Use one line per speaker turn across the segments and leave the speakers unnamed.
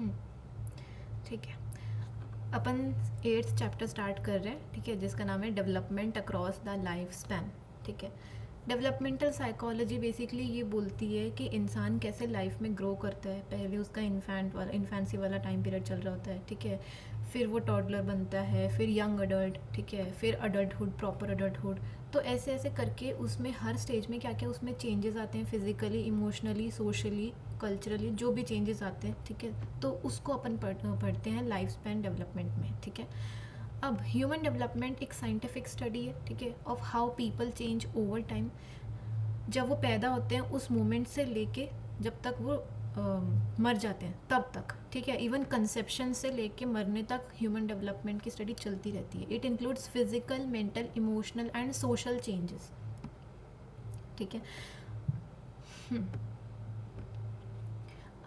हम्म, ठीक है। अपन 8th chapter start कर रहे हैं, ठीक है, जिसका नाम है development across the life span. ठीक है, डेवलपमेंटल साइकोलॉजी बेसिकली ये बोलती है कि इंसान कैसे लाइफ में ग्रो करता है। पहले उसका इन्फेंसी वाला टाइम पीरियड चल रहा होता है, ठीक है, फिर वो टॉडलर बनता है, फिर यंग अडल्ट, ठीक है, फिर अडल्टहुड, प्रॉपर अडल्टहुड। तो ऐसे ऐसे करके उसमें हर स्टेज में क्या क्या उसमें चेंजेस आते हैं, फिजिकली, इमोशनली, सोशली, कल्चरली, जो भी चेंजेस आते हैं, ठीक है, तो उसको अपन पढ़ते हैं लाइफ स्पैन डेवलपमेंट में। ठीक है, अब ह्यूमन डेवलपमेंट एक साइंटिफिक स्टडी है, ठीक है, of how people change over time. जब वो पैदा होते हैं उस मोमेंट से लेके जब तक वो मर जाते हैं तब तक, ठीक है, इवन कंसेप्शन से लेके मरने तक ह्यूमन डेवलपमेंट की स्टडी चलती रहती है। It includes physical, mental, emotional and social changes. ठीक है,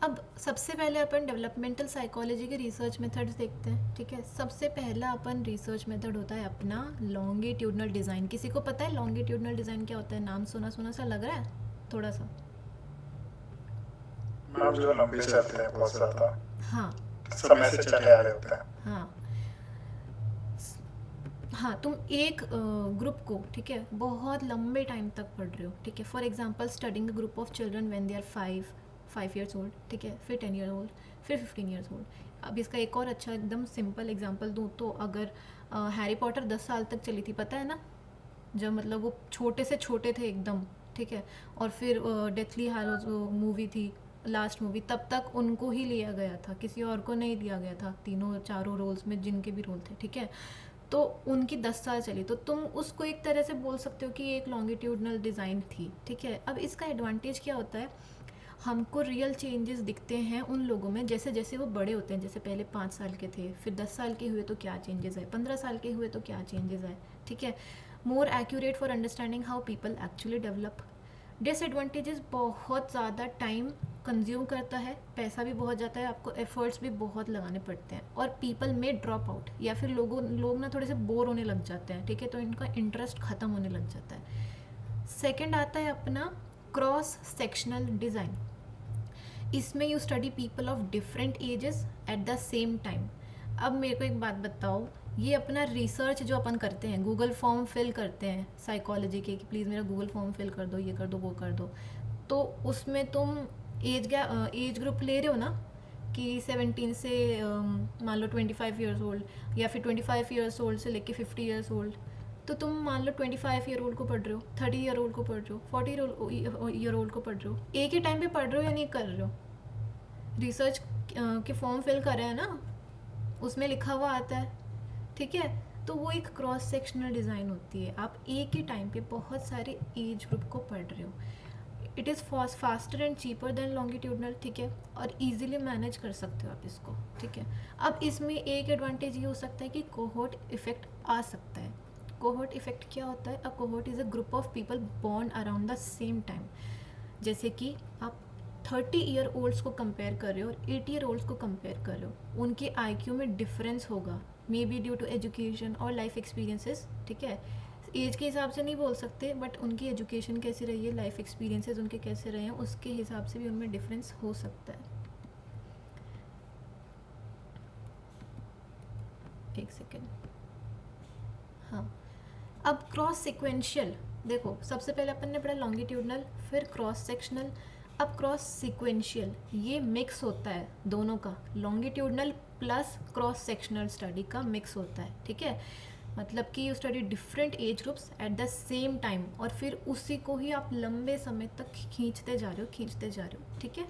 अब सबसे पहले अपन डेवलपमेंटल साइकोलॉजी के रिसर्च मेथड्स देखते हैं। ठीक है, सबसे पहला अपन रिसर्च मेथड होता है अपना लॉन्गिट्यूडनल डिज़ाइन। किसी को पता है लॉन्गिट्यूडनल डिज़ाइन क्या होता है? नाम सुना सुना सा लग रहा है थोड़ा सा।
मैम जो लंबे चलते हैं बहुत ज़्यादा,
हाँ
समय से चले आ रहे होते हैं।
हाँ हाँ, तुम एक ग्रुप को, ठीक है, बहुत लंबे टाइम तक पढ़ रहे हो। ठीक है, for example studying a group of children when they are 5 years old, ठीक है, फिर 10 ईयर ओल्ड, फिर 15 ईयर्स ओल्ड। अब इसका एक और अच्छा एकदम सिंपल एग्जांपल दूँ तो अगर हैरी पॉटर 10 साल तक चली थी, पता है ना, जब मतलब वो छोटे से छोटे थे एकदम, ठीक है, और फिर डेथली हैलोज मूवी थी, लास्ट मूवी, तब तक उनको ही लिया गया था, किसी और को नहीं लिया गया था, तीनों चारों रोल्स में जिनके भी रोल थे। ठीक है, तो उनकी 10 साल चली, तो तुम उसको एक तरह से बोल सकते हो कि एक लॉन्गिट्यूडनल डिज़ाइन थी। ठीक है, अब इसका एडवांटेज क्या होता है, हमको रियल चेंजेस दिखते हैं उन लोगों में जैसे जैसे वो बड़े होते हैं। जैसे पहले 5 साल के थे, फिर 10 साल के हुए तो क्या चेंजेस आए, 15 साल के हुए तो क्या चेंजेस आए। ठीक है, more accurate for understanding how people actually develop. Disadvantages बहुत ज़्यादा टाइम कंज्यूम करता है, पैसा भी बहुत जाता है, आपको एफर्ट्स भी बहुत लगाने पड़ते हैं, और पीपल में ड्रॉप आउट, या फिर लोग ना थोड़े से बोर होने लग जाते हैं। ठीक है, तो इनका इंटरेस्ट ख़त्म होने लग जाता है। सेकंड आता है अपना क्रॉस सेक्शनल डिज़ाइन। इसमें you study people of different ages at the same time. अब मेरे को एक बात बताओ, ये अपना रिसर्च जो अपन करते हैं, गूगल फॉर्म फिल करते हैं साइकोलॉजी के कि प्लीज़ मेरा गूगल फॉर्म फिल कर दो, ये कर दो, वो कर दो, तो उसमें तुम एज ग्रुप ले रहे हो ना, कि 17 से मान लो 25 ईयर्स ओल्ड, या फिर 25 ईयर्स ओल्ड से लेके 50 ईयर्स ओल्ड। तो तुम मान लो 25 ईयर ओल्ड को पढ़ रहे हो, 30 ईयर ओल्ड को पढ़ रहे हो, 40 ईयर ओल्ड को पढ़ रहे हो, एक ही टाइम पे पढ़ रहे हो या नहीं कर रहे हो? रिसर्च के फॉर्म फिल कर रहे हैं ना, उसमें लिखा हुआ आता है। ठीक है, तो वो एक क्रॉस सेक्शनल डिज़ाइन होती है, आप एक ही टाइम पे बहुत सारे एज ग्रुप को पढ़ रहे हो। It is faster and cheaper than longitudinal. ठीक है, और इजीली मैनेज कर सकते हो आप इसको। ठीक है, अब इसमें एक एडवांटेज ये हो सकता है कि कोहोर्ट इफेक्ट आ सकता है। कोहोर्ट इफेक्ट क्या होता है? A cohort is a group of people born around the same time. जैसे कि आप 30 ईयर ओल्ड्स को कंपेयर कर रहे हो और 80 ईयर ओल्ड्स को कंपेयर कर रहे हो, उनके आईक्यू में डिफरेंस होगा, may be due to education और लाइफ एक्सपीरियंसेस। ठीक है, एज के हिसाब से नहीं बोल सकते, बट उनकी एजुकेशन कैसी रही है, लाइफ एक्सपीरियंसेस उनके कैसे रहे हैं, उसके हिसाब से भी उनमें डिफरेंस हो सकता है। एक सेकेंड, हाँ, अब क्रॉस सिक्वेंशियल देखो, सबसे पहले अपन ने पढ़ा लॉन्गिट्यूडनल, फिर क्रॉस सेक्शनल, अब क्रॉस सिक्वेंशियल, ये मिक्स होता है दोनों का, longitudinal plus cross sectional study का मिक्स होता है। ठीक है, मतलब कि you study different age groups at the same time, और फिर उसी को ही आप लंबे समय तक खींचते जा रहे हो। ठीक है,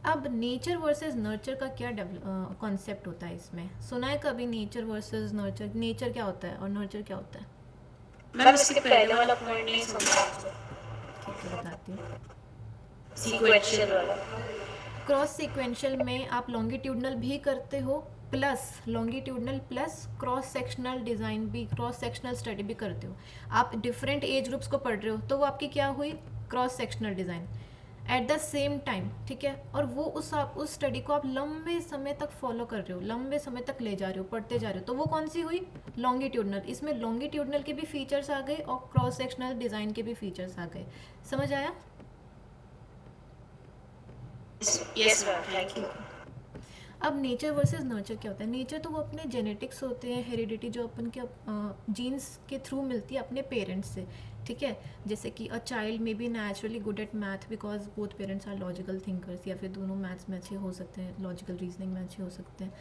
अब नेचर वर्सेस नर्चर का क्या कॉन्सेप्ट होता है इसमें? सुना है कभी नेचर वर्सेस नर्चर? नेचर क्या होता है और नर्चर क्या होता है?
मैम इसके पहले वाला पॉइंट नहीं समझा,
ठीक है, बताती हूँ।
सीक्वेंशियल वाला।
क्रॉस सिक्वेंशियल में आप लॉन्गिट्यूडनल भी करते हो, plus longitudinal plus cross sectional design भी, क्रॉस सेक्शनल स्टडी भी करते हो। आप डिफरेंट एज ग्रुप्स को पढ़ रहे हो, तो वो आपकी क्या हुई? Cross sectional design at the same time. ठीक है, और वो उस स्टडी को आप लंबे समय तक फॉलो कर रहे हो, लंबे समय तक ले जा रहे हो, पढ़ते जा रहे हो, तो वो कौन सी हुई? लॉन्गिट्यूडनल। इसमें लॉन्गिट्यूडनल के भी फीचर्स आ गए और क्रॉस सेक्शनल डिज़ाइन के भी फीचर्स आ गए। समझ आया?
Yes ma'am, thank you.
अब नेचर वर्सेस नर्चर क्या होता है? नेचर तो वो अपने जेनेटिक्स होते हैं, हेरिडिटी जो अपन के जीन्स के थ्रू मिलती है अपने पेरेंट्स से, ठीक है। जैसे कि a child may be naturally good at math because both parents are logical thinkers, या फिर दोनों मैथ्स में अच्छे हो सकते हैं, लॉजिकल रीजनिंग में अच्छे हो सकते हैं।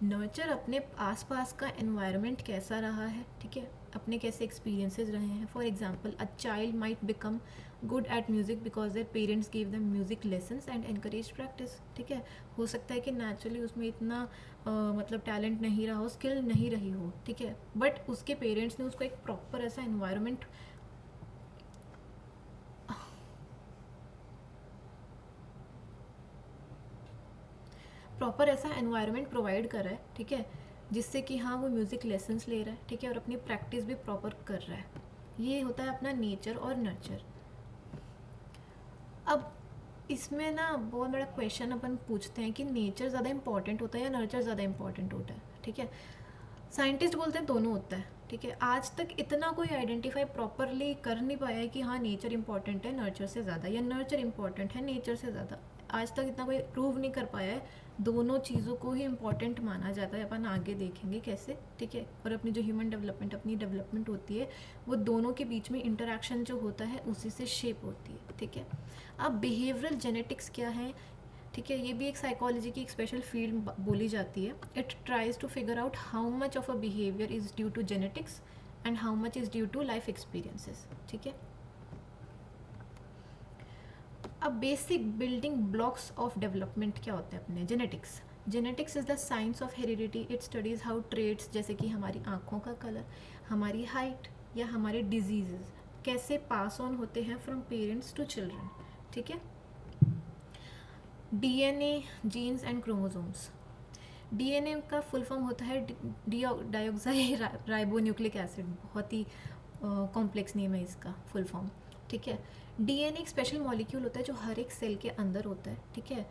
नर्चर अपने आसपास का एनवायरनमेंट कैसा रहा है, ठीक है, अपने कैसे एक्सपीरियंसेस रहे हैं। For example a child might become good at music because their parents give them music lessons and encourage practice, ठीक है। हो सकता है कि नेचुरली उसमें इतना मतलब टैलेंट नहीं रहा हो, स्किल नहीं रही हो, ठीक है, बट उसके पेरेंट्स ने उसको एक प्रॉपर ऐसा एनवायरनमेंट प्रोवाइड कर रहा है, ठीक है, जिससे कि हाँ वो म्यूज़िक लेसन्स ले रहा है, ठीक है, और अपनी प्रैक्टिस भी प्रॉपर कर रहा है। ये होता है अपना नेचर और नर्चर। अब इसमें ना बहुत बड़ा क्वेश्चन अपन पूछते हैं कि नेचर ज़्यादा इंपॉर्टेंट होता है या नर्चर ज़्यादा इंपॉर्टेंट होता है, ठीक है। साइंटिस्ट बोलते हैं दोनों होता है, ठीक है। आज तक इतना कोई आइडेंटिफाई प्रॉपरली कर नहीं पाया है कि हाँ नेचर इंपॉर्टेंट है नर्चर से ज़्यादा, या नर्चर इंपॉर्टेंट है नेचर से ज़्यादा। आज तक इतना कोई प्रूव नहीं कर पाया है। दोनों चीज़ों को ही इम्पॉर्टेंट माना जाता है। अपन आगे देखेंगे कैसे, ठीक है। और अपनी जो ह्यूमन डेवलपमेंट, अपनी डेवलपमेंट होती है, वो दोनों के बीच में इंटरेक्शन जो होता है उसी से शेप होती है, ठीक है। अब बिहेवियरल जेनेटिक्स क्या है, ठीक है, ये भी एक साइकोलॉजी की एक स्पेशल फील्ड बोली जाती है। It tries to figure out how much of a behaviour is due to genetics and how much is due to life experiences, ठीक है। अब basic building blocks of development क्या होते हैं अपने? Genetics. Genetics is the science of heredity. It studies how traits जैसे कि हमारी आँखों का कलर, हमारी हाइट या हमारे डिजीजेस कैसे पास ऑन होते हैं फ्रॉम पेरेंट्स टू चिल्ड्रन, ठीक है। DNA, genes and chromosomes. DNA का फुल फॉर्म होता है डाइऑक्साई राइबोन्यूक्लिक एसिड। बहुत ही कॉम्प्लेक्स नेम है इसका फुल फॉर्म, ठीक है। डीएनए एक स्पेशल मॉलिक्यूल होता है जो हर एक सेल के अंदर होता है, ठीक है।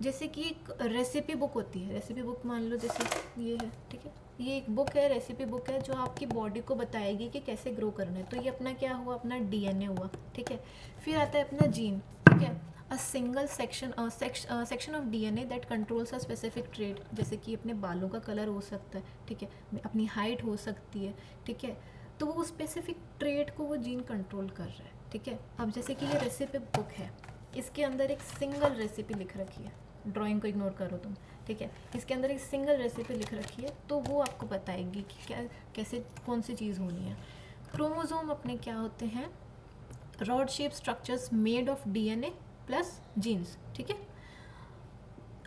जैसे कि एक रेसिपी बुक होती है, रेसिपी बुक मान लो जैसे ये है, ठीक है, ये एक बुक है, रेसिपी बुक है जो आपकी बॉडी को बताएगी कि कैसे ग्रो करना है। तो ये अपना क्या हुआ? अपना डीएनए हुआ, ठीक है। फिर आता है अपना जीन, ठीक है, a single section of DNA that controls a specific trait. जैसे कि अपने बालों का कलर हो सकता है, ठीक है, अपनी हाइट हो सकती है, ठीक है। तो वो स्पेसिफिक ट्रेट को वो जीन कंट्रोल कर रहा है, ठीक है। अब जैसे कि ये रेसिपी बुक है, इसके अंदर एक सिंगल रेसिपी लिख रखी है, ड्राइंग को इग्नोर करो तुम, ठीक है। इसके अंदर एक सिंगल रेसिपी लिख रखी है, तो वो आपको बताएगी कि क्या कैसे कौन सी चीज़ होनी है। क्रोमोसोम अपने क्या होते हैं? Rod shape structures made of DNA plus genes, ठीक है।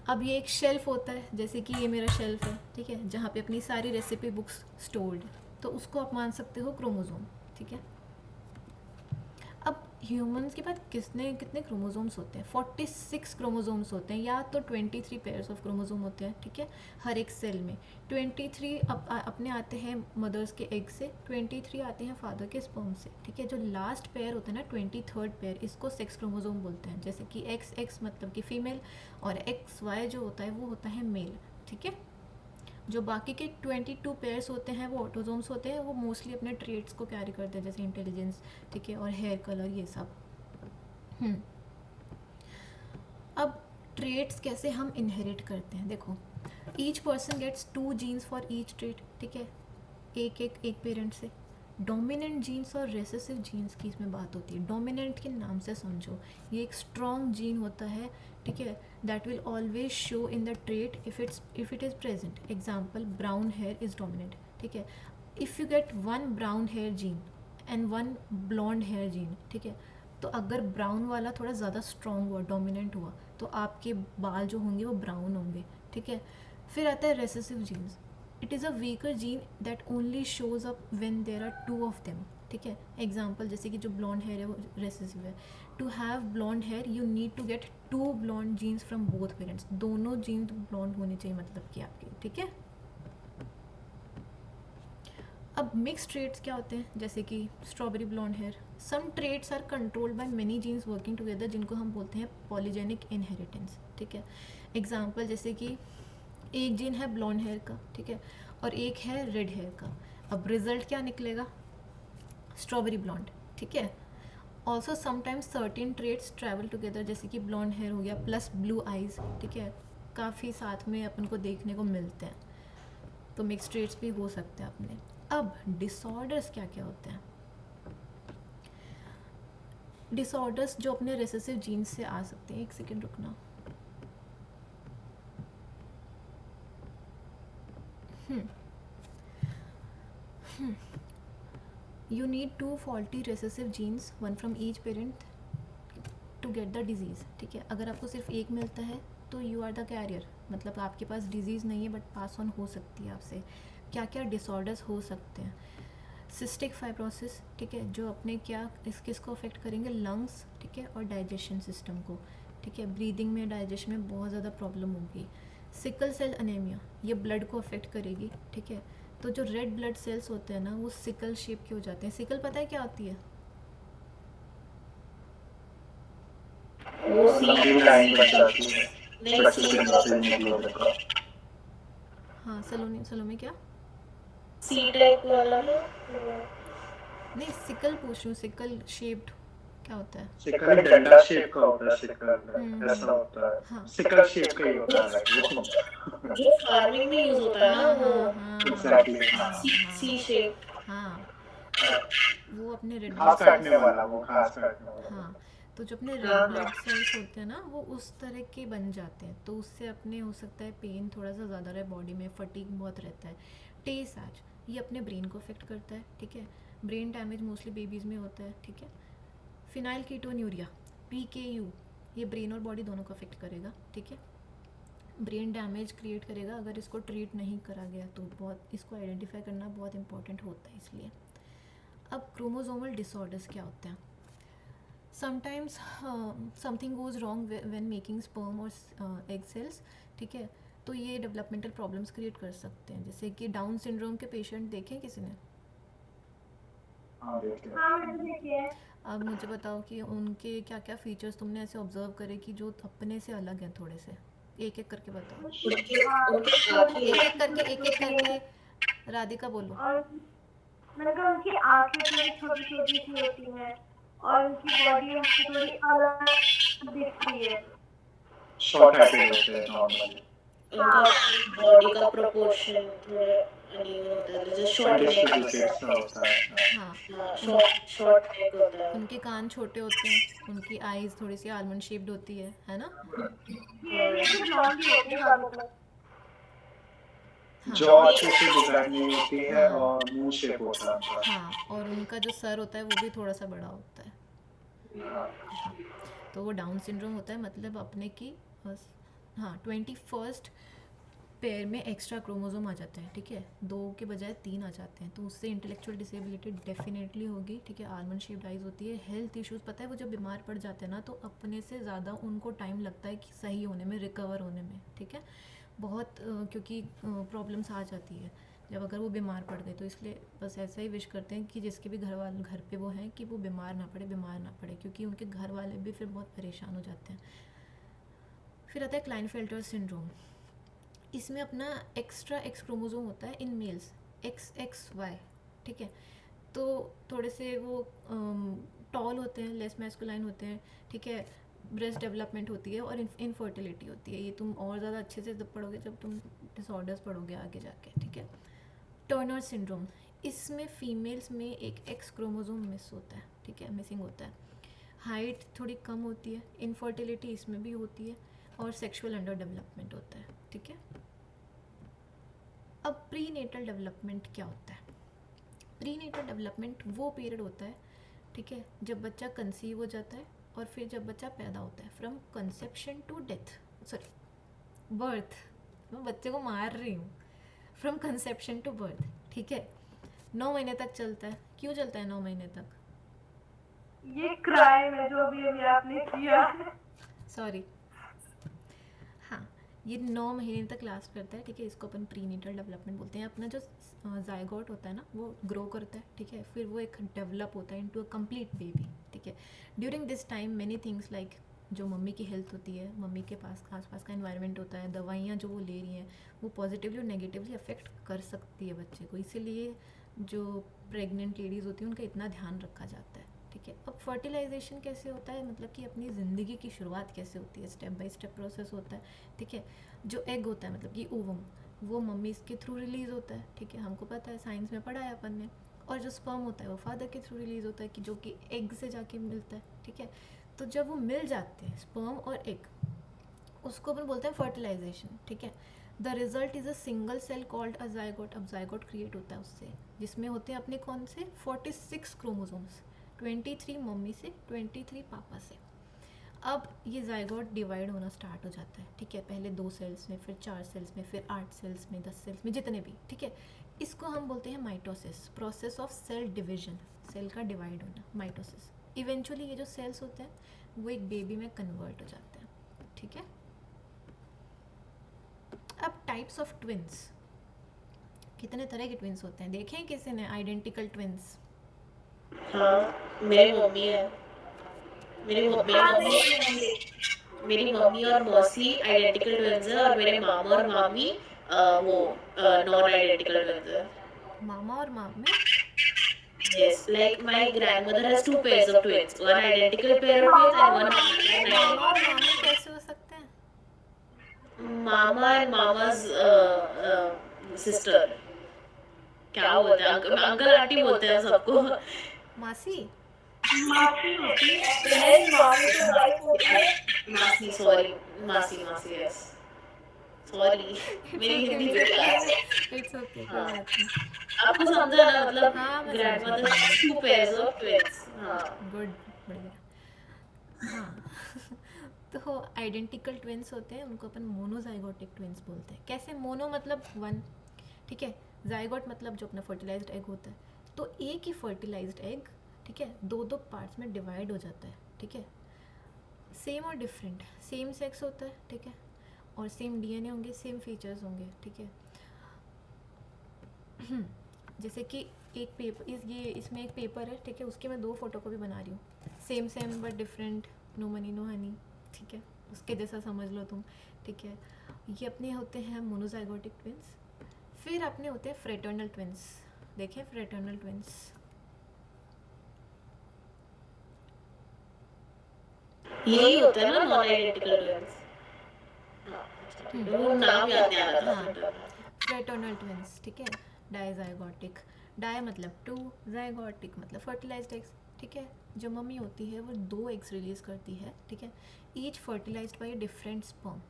अब ये एक शेल्फ होता है, जैसे कि ये मेरा शेल्फ है, ठीक है, जहाँ पे अपनी सारी रेसिपी बुक्स स्टोर्ड, तो उसको आप मान सकते हो क्रोमोसोम, ठीक है। अब ह्यूमंस के पास कितने क्रोमोसोम्स होते हैं? 46 क्रोमोसोम्स होते हैं, या तो 23 पेयर्स ऑफ क्रोमोसोम होते हैं, ठीक है, हर एक सेल में। 23 अपने आते हैं मदर्स के एग से, 23 आते हैं फादर के स्पर्म से, ठीक है। जो लास्ट पेयर होता है ना, 23rd पेयर, इसको सेक्स क्रोमोसोम बोलते हैं। जैसे कि XX मतलब कि फीमेल, और XY जो होता है वो होता है मेल, ठीक है। जो बाकी के 22 पेयर्स होते हैं वो ऑटोजोम्स होते हैं, वो मोस्टली अपने ट्रेट्स को कैरी करते हैं, जैसे इंटेलिजेंस, ठीक है, और हेयर कलर, ये सब। अब ट्रेट्स कैसे हम इनहेरिट करते हैं? देखो, each person gets 2 genes for each trait, ठीक है, एक पेरेंट से। डोमिनेंट जीन्स और रेसेसिव जीन्स की इसमें बात होती है। डोमिनेंट के नाम से समझो, ये एक स्ट्रॉन्ग जीन होता है, ठीक है, that will always show in the trait if it is present. Example, brown hair is dominant, ठीक है। If you get 1 brown hair gene and 1 blonde hair gene, ठीक है, तो अगर ब्राउन वाला थोड़ा ज़्यादा स्ट्रॉन्ग हुआ, डोमिनेंट हुआ, तो आपके बाल जो होंगे वो ब्राउन होंगे, ठीक है। फिर आता है recessive genes. It is a weaker gene that only shows up when there are 2 of them, ठीक है। एग्जाम्पल, जैसे कि जो ब्लॉन्ड हेयर है वो रेसेसिव है। To have blonde hair you need to get 2 blonde genes from both parents. दोनों genes blonde होने चाहिए मतलब कि आपके, ठीक है। अब मिक्स ट्रेट्स क्या होते हैं? जैसे कि strawberry blonde hair. Some traits are controlled by many genes working together, जिनको हम बोलते हैं पॉलीजेनिक इनहेरिटेंस, ठीक है। एग्जाम्पल, जैसे कि एक जीन है ब्लॉन्ड हेयर का, ठीक है, और एक है रेड हेयर का। अब रिजल्ट क्या निकलेगा? स्ट्रॉबेरी ब्लॉन्ड, ठीक है। Also sometimes certain traits travel together, जैसे कि ब्लॉन्ड हेयर हो गया प्लस ब्लू आइज़, ठीक है, काफ़ी साथ में अपन को देखने को मिलते हैं, तो मिक्स ट्रेड्स भी हो सकते हैं अपने। अब डिसऑर्डर्स क्या क्या होते हैं? डिसऑर्डर्स जो अपने रिसेसिव जीन्स से आ सकते हैं, एक सेकेंड रुकना। You need two faulty recessive genes, one from each parent to get the disease, ठीक है। अगर आपको सिर्फ एक मिलता है तो यू आर द कैरियर, मतलब आपके पास डिजीज़ नहीं है बट पास ऑन हो सकती है आपसे। क्या क्या डिसऑर्डर्स हो सकते हैं? सिस्टिक फाइब्रोसिस, ठीक है, जो अपने क्या किसको अफेक्ट करेंगे? लंग्स, ठीक है, और डाइजेशन सिस्टम को, ठीक है, ब्रीदिंग में डाइजेशन में बहुत ज़्यादा प्रॉब्लम होगी। सिकल सेल अनेमिया, ये ब्लड को अफेक्ट करेगी, ठीक है। तो जो रेड ब्लड सेल्स होते हैं ना वो सिकल शेप के हो जाते हैं। सिकल पता है क्या होती है?
वो लंबी लाइन बन जाती है, स्पेसिफिक मैसेज हीमोग्लोबिन का।
हाँ, सलोमी क्या?
सी टाइप वाला ना,
नहीं, सिकल पूछ रही हूँ, सिकल शेप्ड क्या होता है?
सिकल डंडा शेप का होता है, सिकल ऐसा
हम्म,
होता है,
हाँ
सिकल शेप का ही होता है वो। जो फार्मिंग में यूज होता है ना,
हाँ
वो
हाँ हाँ
एग्जैक्टली
हाँ
सी शेप।
हाँ, वो अपने रेड ब्लड
घास
सेल्स,
काटने वाला, वो घास काटने वाला।
हाँ, तो जो अपने रेड
हाँ
ब्लड सेल्स होते हैं ना वो उस तरह के बन जाते हैं, तो उससे अपने हो सकता है पेन थोड़ा सा ज़्यादा रहे बॉडी में, फटीग बहुत रहता है। टेसाज, ये अपने ब्रेन को अफेक्ट करता है, ठीक है, ब्रेन डैमेज मोस्टली बेबीज़ में होता है, ठीक है। फिनाइल कीटोन्यूरिया, PKU, ये ब्रेन और बॉडी दोनों को अफेक्ट करेगा, ठीक है, ब्रेन डैमेज क्रिएट करेगा अगर इसको ट्रीट नहीं करा गया तो। बहुत इसको आइडेंटिफाई करना बहुत इंपॉर्टेंट होता है इसलिए। अब क्रोमोसोमल डिसऑर्डर्स क्या होते हैं? Sometimes something goes wrong when making sperm और एग सेल्स, ठीक है, तो ये डेवलपमेंटल प्रॉब्लम्स क्रिएट कर सकते हैं, जैसे कि डाउन सिंड्रोम के पेशेंट देखे किसी ने?
हाँ देखिए।
अब मुझे बताओ कि उनके क्या क्या फीचर्स तुमने ऐसे ऑब्जर्व करे कि जो अपने से अलग हैं थोड़े से, एक एक करके बताओ। एक एक करके राधिका बोलो।
और मैंने कहा उनकी आंखें थोड़ी छोटी छोटी सी होती हैं और उनकी बॉडी हमसे थोड़ी अलग दिखती है।
शॉर्ट हाइटेड होते हैं नॉर्मली।
उनका
बॉडी का प्रोपोर्शन थोड़ा अनइवन होता है, जैसे शॉर्ट नेक सा होता है।
हाँ,
शॉर्ट शॉर्ट नेक होता है।
उनके कान छोटे होते हैं, उनकी आईज थोड़ी सी आलमंड शेप्ड होती है ना?
ये तो ब्लॉन्ड ही होते हैं ज़्यादातर।
हाँ,
जॉ अच्छे से डिजाइन नहीं होती है
हाँ,
और मुंह शेप होता है उनका।
हाँ, और उनका जो सर होता है वो भी थोड़ा सा बड़ा होता है। हाँ, तो वो डाउन सिंड्रोम होता है, मतलब अपने की हाँ 21st पेयर में एक्स्ट्रा क्रोमोसोम आ जाता है, ठीक है, 2 के बजाय 3 आ जाते हैं, तो उससे इंटेलेक्चुअल डिसेबिलिटी डेफिनेटली होगी, ठीक है। आलमंड शेप्ड आइज होती है। हेल्थ इश्यूज़, पता है वो जब बीमार पड़ जाते हैं ना तो अपने से ज़्यादा उनको टाइम लगता है कि सही होने में, रिकवर होने में, ठीक है, बहुत क्योंकि प्रॉब्लम्स आ जाती है जब अगर वो बीमार पड़ गए, तो इसलिए बस ऐसा ही विश करते हैं कि जिसके भी घर पे वो हैं कि वो बीमार ना पड़े, क्योंकि उनके घर वाले भी फिर बहुत परेशान हो जाते हैं। फिर आता है क्लाइनफेल्टर सिंड्रोम। इसमें अपना एक्स्ट्रा एक्स क्रोमोसोम होता है इन मेल्स, XXY, ठीक है, तो थोड़े से वो टॉल होते हैं, लेस मैस्कुलाइन होते हैं, ठीक है, ब्रेस्ट डेवलपमेंट होती है और इनफर्टिलिटी होती है। ये तुम और ज़्यादा अच्छे से जब पढ़ोगे, जब तुम डिसऑर्डर्स पढ़ोगे आगे जाके, ठीक है। टर्नर सिंड्रोम, इसमें फीमेल्स में एक एक्स क्रोमोसोम मिस होता है, ठीक है, मिसिंग होता है। हाइट थोड़ी कम होती है, इनफर्टिलिटी इसमें भी होती है और सेक्सुअल अंडर डेवलपमेंट होता है, ठीक है। अब प्री नेटल डेवलपमेंट क्या होता है? प्री नेटल डेवलपमेंट वो पीरियड होता है, ठीक है, जब बच्चा कंसीव हो जाता है और फिर जब बच्चा पैदा होता है, from conception to death, sorry birth, मैं बच्चे को मार रही हूँ, फ्रॉम कंसेप्शन टू बर्थ, ठीक है, 9 महीने तक चलता है। क्यों चलता है 9 महीने तक?
ये क्राइम है जो अभी आपने किया।
सॉरी, हाँ, ये 9 महीने तक लास्ट करता है, ठीक है, इसको अपन प्रीनेटल डेवलपमेंट बोलते हैं। अपना जो जायगोट होता है ना वो ग्रो करता है, ठीक है, फिर वो एक डेवलप होता है इनटू अ कंप्लीट बेबी, ठीक है। During this time many things like जो मम्मी की हेल्थ होती है, मम्मी के पास आसपास का एनवायरनमेंट होता है, दवाइयाँ जो वो ले रही हैं वो पॉजिटिवली और नेगेटिवली अफेक्ट कर सकती है बच्चे को, इसीलिए जो प्रेग्नेंट लेडीज़ होती हैं उनका इतना ध्यान रखा जाता है, ठीक है। अब फर्टिलाइजेशन कैसे होता है, मतलब कि अपनी ज़िंदगी की शुरुआत कैसे होती है, स्टेप बाय स्टेप प्रोसेस होता है, ठीक है। जो एग होता है मतलब कि ओवम, वो मम्मी के थ्रू रिलीज़ होता है, ठीक है, हमको पता है, साइंस में पढ़ा है अपन ने। और जो स्पर्म होता है वो फादर के थ्रू रिलीज़ होता है, कि जो कि एग से जाके मिलता है, ठीक है। तो जब वो मिल जाते हैं स्पर्म और एग, उसको अपन बोलते हैं फर्टिलाइजेशन, ठीक है। The result is a single cell called a zygote. अब जाइगोट क्रिएट होता है उससे, जिसमें होते हैं अपने कौन से 46 क्रोमोसोम्स, 23 मम्मी से, 23 पापा से। अब ये जाइगोट डिवाइड होना स्टार्ट हो जाता है, ठीक है। पहले 2 सेल्स में, फिर 4 सेल्स में, फिर 8 सेल्स में, 10 सेल्स में, जितने भी, ठीक है। इसको हम बोलते हैं mitosis, process of cell division, cell का डिवाइड होना, माइटोसिस। इवेंचुअली ये जो सेल्स होते हैं वो एक बेबी में कन्वर्ट हो जाते हैं, ठीक है। अब टाइप्स ऑफ ट्विंस, कितने तरह के ट्विंस होते हैं देखें किसी ने, आइडेंटिकल ट्विंस?
हाँ, मेरी मम्मी है। मेरी
हाँ
मम्मी
मेरी भी मम्मी।
मेरी मम्मी और मौसी आइडेंटिकल ट्विंस है, और मेरे मामा और मामी वो नॉन आइडेंटिकल ट्विंस है।
मामा और माँ में?
Yes, like my grandmother has two pairs of twins, one identical pair of twins
mama
and
और
one
मामी
मामा और
non-identical.
मामी कैसे हो सकते हैं?
Mama and mama's sister. क्या बोलते हैं, अंकल आंटी बोलते हैं सबको।
मासी?
मासी होती है, बहन मामी की वाइफ होती है।
मासी, सॉरी, मासी मासी, यस, सॉरी,
इट्स
मेरी
ओके,
हिंदी
इट्स
बेकार है।
ओके, इट्स ओके, कोई
हाँ,
बात नहीं।
आपको समझा ना, मतलब
हाँ मैं समझी,
ग्रैंडमदर
समझी।
Two pairs of twins. हाँ,
गुड, बढ़िया। हाँ तो आइडेंटिकल ट्विंस होते हैं, उनको अपन मोनोजाइगोटिक ट्विंस बोलते हैं। कैसे? मोनो मतलब वन, ठीक है। जाइगोट मतलब जो अपना फर्टिलाइज्ड एग होता है। तो एक ही फर्टिलाइज्ड एग, ठीक है, 2 पार्ट्स में डिवाइड हो जाता है, ठीक है। सेम और डिफरेंट, सेम सेक्स होता है, ठीक है, और सेम डीएनए होंगे, सेम फीचर्स होंगे, ठीक है। जैसे कि एक पेपर, ये इसमें एक पेपर है, ठीक है, उसके मैं 2 फोटोकॉपी बना रही हूँ, same same but different, no money no honey, ठीक है, उसके जैसा समझ लो तुम, ठीक है। ये अपने होते हैं मोनोजाइगोटिक ट्विंस। फिर अपने होते हैं फ्रेटर्नल ट्विंस। देखें फ्रेटर्नल ट्विंस,
यही होता है ना नॉन आइडेंटिकल ट्विंस। वो नाम याद नहीं आ रहा था
हाँ,
फ्रेटर्नल।
फ्रेटर्नल ट्विंस, ठीक है। डाइजाइगोटिक, डाई मतलब 2, जाइगोटिक मतलब फर्टिलाइज्ड एग्स, ठीक है। जो मम्मी होती है वो 2 एग्स रिलीज करती है, ठीक है, each fertilized by different sperm.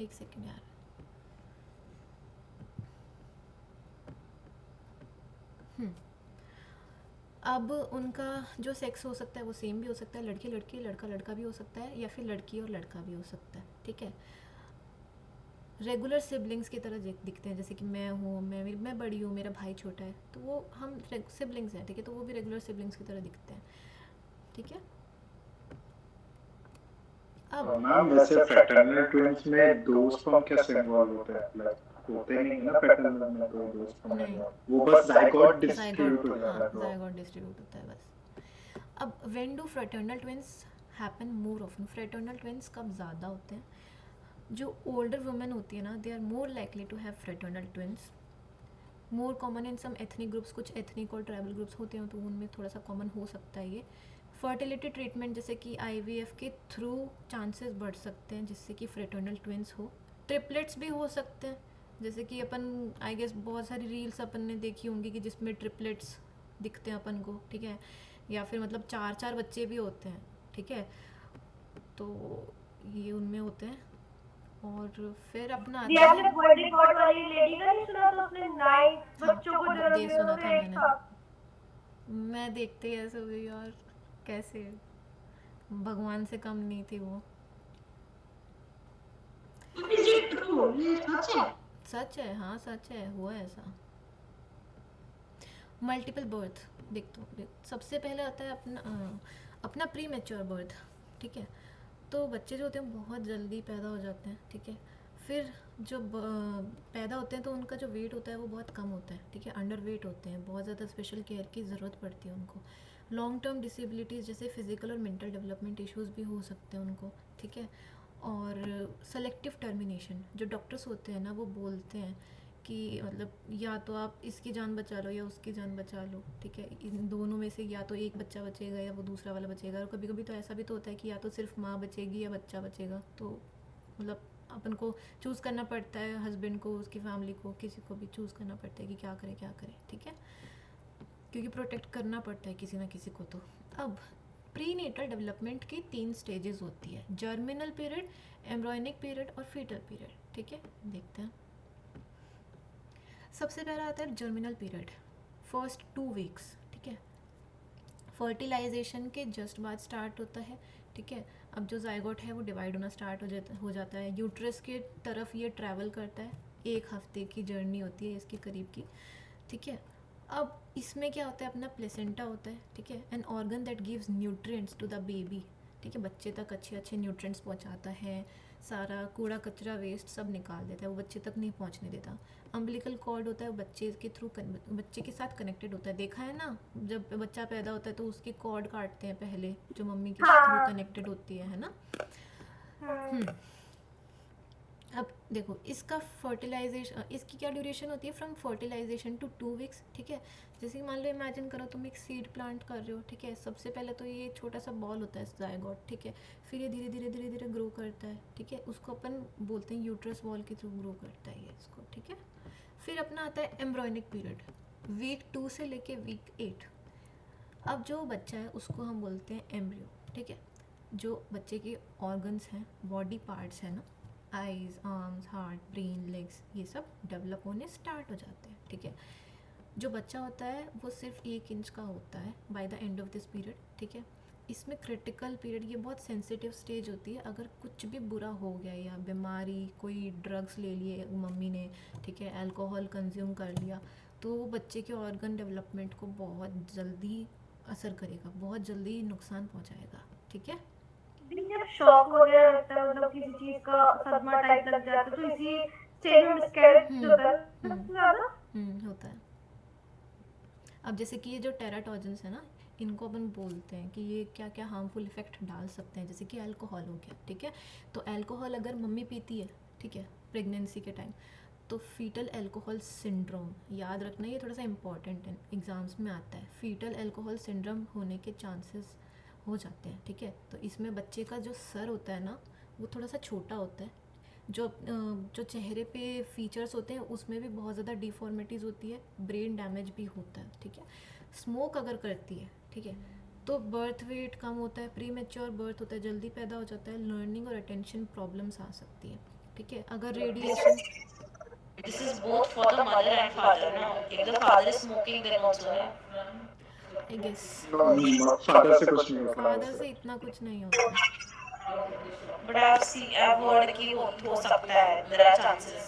एक सेकेंड यार। अब उनका जो सेक्स हो सकता है वो सेम भी हो सकता है, लड़की लड़की, लड़का लड़का भी हो सकता है, या फिर लड़की और लड़का भी हो सकता है, ठीक है। रेगुलर सिबलिंग्स की तरह दिखते हैं, जैसे कि मैं हूँ, मैं बड़ी हूँ, मेरा भाई छोटा है, तो वो हम सिबलिंग्स हैं, ठीक है, तो वो भी रेगुलर सिबलिंग्स की तरह दिखते हैं, ठीक है। अब
मैम वैसे फ्रैटर्नल ट्विंस में दो स्पर्म कैसे इन्वॉल्व होते हैं? लाइक होते नहीं है ना फ्रैटर्नल में तो दो स्पर्म
नहीं,
इन्वॉल्व, वो बस जाइगोट डिस्ट्रीब्यूट
जाइगोट,
हो
हाँ
जाता है।
जाइगोट डिस्ट्रीब्यूट होता है बस। अब when do fraternal twins happen more often? Fraternal twins कब ज़्यादा होते हैं? जो ओल्डर वुमेन होती है ना, they are more likely to have fraternal twins. More common in some ethnic groups, कुछ एथनिक और ट्राइबल ग्रुप्स होते हैं तो उनमें थोड़ा सा कॉमन हो सकता है ये। फर्टिलिटी ट्रीटमेंट जैसे कि आईवीएफ के थ्रू चांसेस बढ़ सकते हैं जिससे कि फ्रेटर्नल ट्विंस हो। ट्रिपलेट्स भी हो सकते हैं, जैसे कि अपन आई गेस बहुत सारी रील्स अपन ने देखी होंगी कि जिसमें ट्रिपलेट्स दिखते हैं अपन को, ठीक है, या फिर मतलब 4 बच्चे भी होते हैं, ठीक है, तो ये उनमें होते हैं। और फिर अपना
ये
आता
आपने
है,
बॉडीगार्ड वाली लेडी का नहीं सुना था, उसने 9 बच्चों को जन्म
ये
दिया
सुना
था
था
एक
मैंने।
साथ।
मैं देखते ही ऐसे हो गई यार, कैसे, भगवान से कम नहीं थी वो।
Is it true? ये सच है?
सच है, हाँ सच है, हुआ है ऐसा। मल्टीपल बर्थ, देख सबसे पहले आता है अपना प्री मैच्योर बर्थ, ठीक है। तो बच्चे जो होते हैं बहुत जल्दी पैदा हो जाते हैं, ठीक है। फिर जब पैदा होते हैं तो उनका जो वेट होता है वो बहुत कम होता है, ठीक है, अंडर वेट होते हैं, बहुत ज़्यादा स्पेशल केयर की ज़रूरत पड़ती है उनको। लॉन्ग टर्म डिसेबिलिटीज़ जैसे फिजिकल और मेंटल डेवलपमेंट इश्यूज़ भी हो सकते हैं उनको, ठीक है। और सेलेक्टिव टर्मिनेशन, जो डॉक्टर्स होते हैं ना वो बोलते हैं कि मतलब या तो आप इसकी जान बचा लो या उसकी जान बचा लो, ठीक है, इन दोनों में से या तो एक बच्चा बचेगा या वो दूसरा वाला बचेगा। और कभी कभी तो ऐसा भी तो होता है कि या तो सिर्फ माँ बचेगी या बच्चा बचेगा, तो मतलब अपन को चूज़ करना पड़ता है, हस्बैंड को, उसकी फैमिली को, किसी को भी चूज़ करना पड़ता है कि क्या करे, ठीक है, क्योंकि प्रोटेक्ट करना पड़ता है किसी ना किसी को। तो अब प्रीनेटल डेवलपमेंट की 3 स्टेजेस होती है, जर्मिनल पीरियड, एम्ब्रॉयनिक पीरियड और फीटल पीरियड, ठीक है। देखते हैं, सबसे पहला आता है जर्मिनल पीरियड, फर्स्ट 2 वीक्स, ठीक है, फर्टिलाइजेशन के जस्ट बाद स्टार्ट होता है, ठीक है। अब जो जायगोट है वो डिवाइड होना स्टार्ट हो जाता है, यूट्रस के तरफ ये ट्रैवल करता है, 1 हफ्ते की जर्नी होती है इसके करीब की, ठीक है। अब इसमें क्या होता है, अपना प्लेसेंटा होता है, ठीक है, an organ that gives nutrients to the baby, ठीक है, बच्चे तक अच्छे अच्छे न्यूट्रिएंट्स पहुंचाता है, सारा कूड़ा कचरा वेस्ट सब निकाल देता है, वो बच्चे तक नहीं पहुंचने देता। अम्बिलिकल कॉर्ड होता है, बच्चे के थ्रू बच्चे के साथ कनेक्टेड होता है, देखा है ना, जब बच्चा पैदा होता है तो उसकी कॉर्ड काटते हैं पहले, जो मम्मी के थ्रू
हाँ।
कनेक्टेड होती है ना।
हम्म।
अब देखो इसका फर्टिलाइजेशन, इसकी क्या ड्यूरेशन होती है, फ्रॉम फर्टिलाइजेशन टू 2 वीक्स, ठीक है। जैसे कि मान लो, इमेजिन करो तुम एक सीड प्लांट कर रहे हो, ठीक है, सबसे पहले तो ये छोटा सा बॉल होता है जायगोट, ठीक है, फिर ये धीरे धीरे धीरे धीरे ग्रो करता है, ठीक है, उसको अपन बोलते हैं यूट्रस वॉल के थ्रू ग्रो करता है ये इसको, ठीक है। फिर अपना आता है एम्ब्रॉयनिक पीरियड, वीक 2 से लेके वीक 8। अब जो बच्चा है उसको हम बोलते हैं एम्ब्रियो, ठीक है। जो बच्चे के ऑर्गन्स हैं, बॉडी पार्ट्स हैं ना, eyes, arms, heart, brain, legs, ये सब डेवलप होने स्टार्ट हो जाते हैं, ठीक है। जो बच्चा होता है वो सिर्फ 1 इंच का होता है by the end of this period, ठीक है। इसमें क्रिटिकल पीरियड, ये बहुत सेंसिटिव स्टेज होती है, अगर कुछ भी बुरा हो गया या बीमारी, कोई ड्रग्स ले लिए मम्मी ने, ठीक है, अल्कोहल कंज्यूम कर लिया, तो वो बच्चे के ऑर्गन डेवलपमेंट को बहुत जल्दी असर करेगा, बहुत जल्दी नुकसान पहुंचाएगा, ठीक है।
जब शॉक वगैरह लगता है, मतलब किसी चीज का सदमा टाइप लग जाता है, तो इसी स्टेज में मिसकैरेज होता है सबसे ज्यादा।
होता है। अब जैसे कि ये जो टेराटोजन्स है ना, इनको अपन बोलते हैं कि ये क्या क्या हार्मफुल इफेक्ट डाल सकते हैं, जैसे कि अल्कोहल हो गया, ठीक है। तो अल्कोहल अगर मम्मी पीती है, ठीक है, प्रेगनेंसी के टाइम, तो फीटल अल्कोहल सिंड्रोम, याद रखना ये थोड़ा सा इंपॉर्टेंट है, एग्जाम्स में आता है, फीटल अल्कोहल सिंड्रोम होने के चांसेस हो जाते हैं, ठीक है। तो इसमें बच्चे का जो सर होता है ना, वो थोड़ा सा छोटा होता है, जो चेहरे पे फीचर्स होते हैं उसमें भी बहुत ज़्यादा डिफॉर्मिटीज़ होती है, ब्रेन डैमेज भी होता है, ठीक है। स्मोक अगर करती है, ठीक है, तो बर्थ वेट कम होता है, प्री मेच्योर बर्थ होता है, जल्दी पैदा हो जाता है, लर्निंग और अटेंशन प्रॉब्लम्स आ सकती है, ठीक है। अगर radiation,
This is both for the mother and father, no? If the father is smoking, then also, no?
I guess
father से कुछ नहीं होता
फादर से इतना कुछ नहीं होता है,
But I've heard कि हो सकता है, there are chances.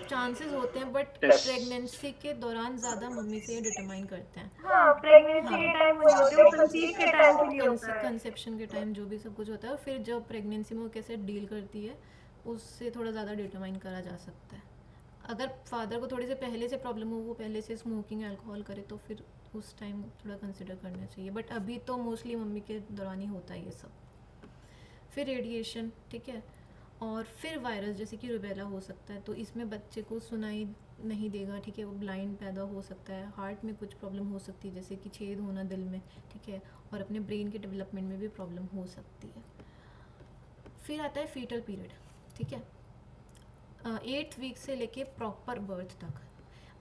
चांसेस होते हैं, बट
Yes.
प्रेगनेंसी के दौरान ज़्यादा मम्मी से ये डिटरमाइन करते हैं।
हाँ, प्रेगनेंसी के टाइम नहीं होते, वो कंसीव के टाइम के लिए
हाँ,
होता है।
कंसेप्शन के टाइम जो भी सब कुछ होता है, और फिर जब प्रेगनेंसी में वो कैसे डील करती है उससे थोड़ा ज़्यादा डिटरमाइन करा जा सकता है। अगर फादर को थोड़ी से पहले से प्रॉब्लम हो, वो पहले से स्मोकिंग अल्कोहल करे, तो फिर उस टाइम थोड़ा कंसिडर करना चाहिए, बट अभी तो मोस्टली मम्मी के दौरान ही होता है ये सब। फिर रेडिएशन, ठीक है, और फिर वायरस जैसे कि रुबेला हो सकता है, तो इसमें बच्चे को सुनाई नहीं देगा, ठीक है, वो ब्लाइंड पैदा हो सकता है, हार्ट में कुछ प्रॉब्लम हो सकती है जैसे कि छेद होना दिल में, ठीक है, और अपने ब्रेन के डेवलपमेंट में भी प्रॉब्लम हो सकती है। फिर आता है फीटल पीरियड, ठीक है, 8th वीक से लेके प्रॉपर बर्थ तक।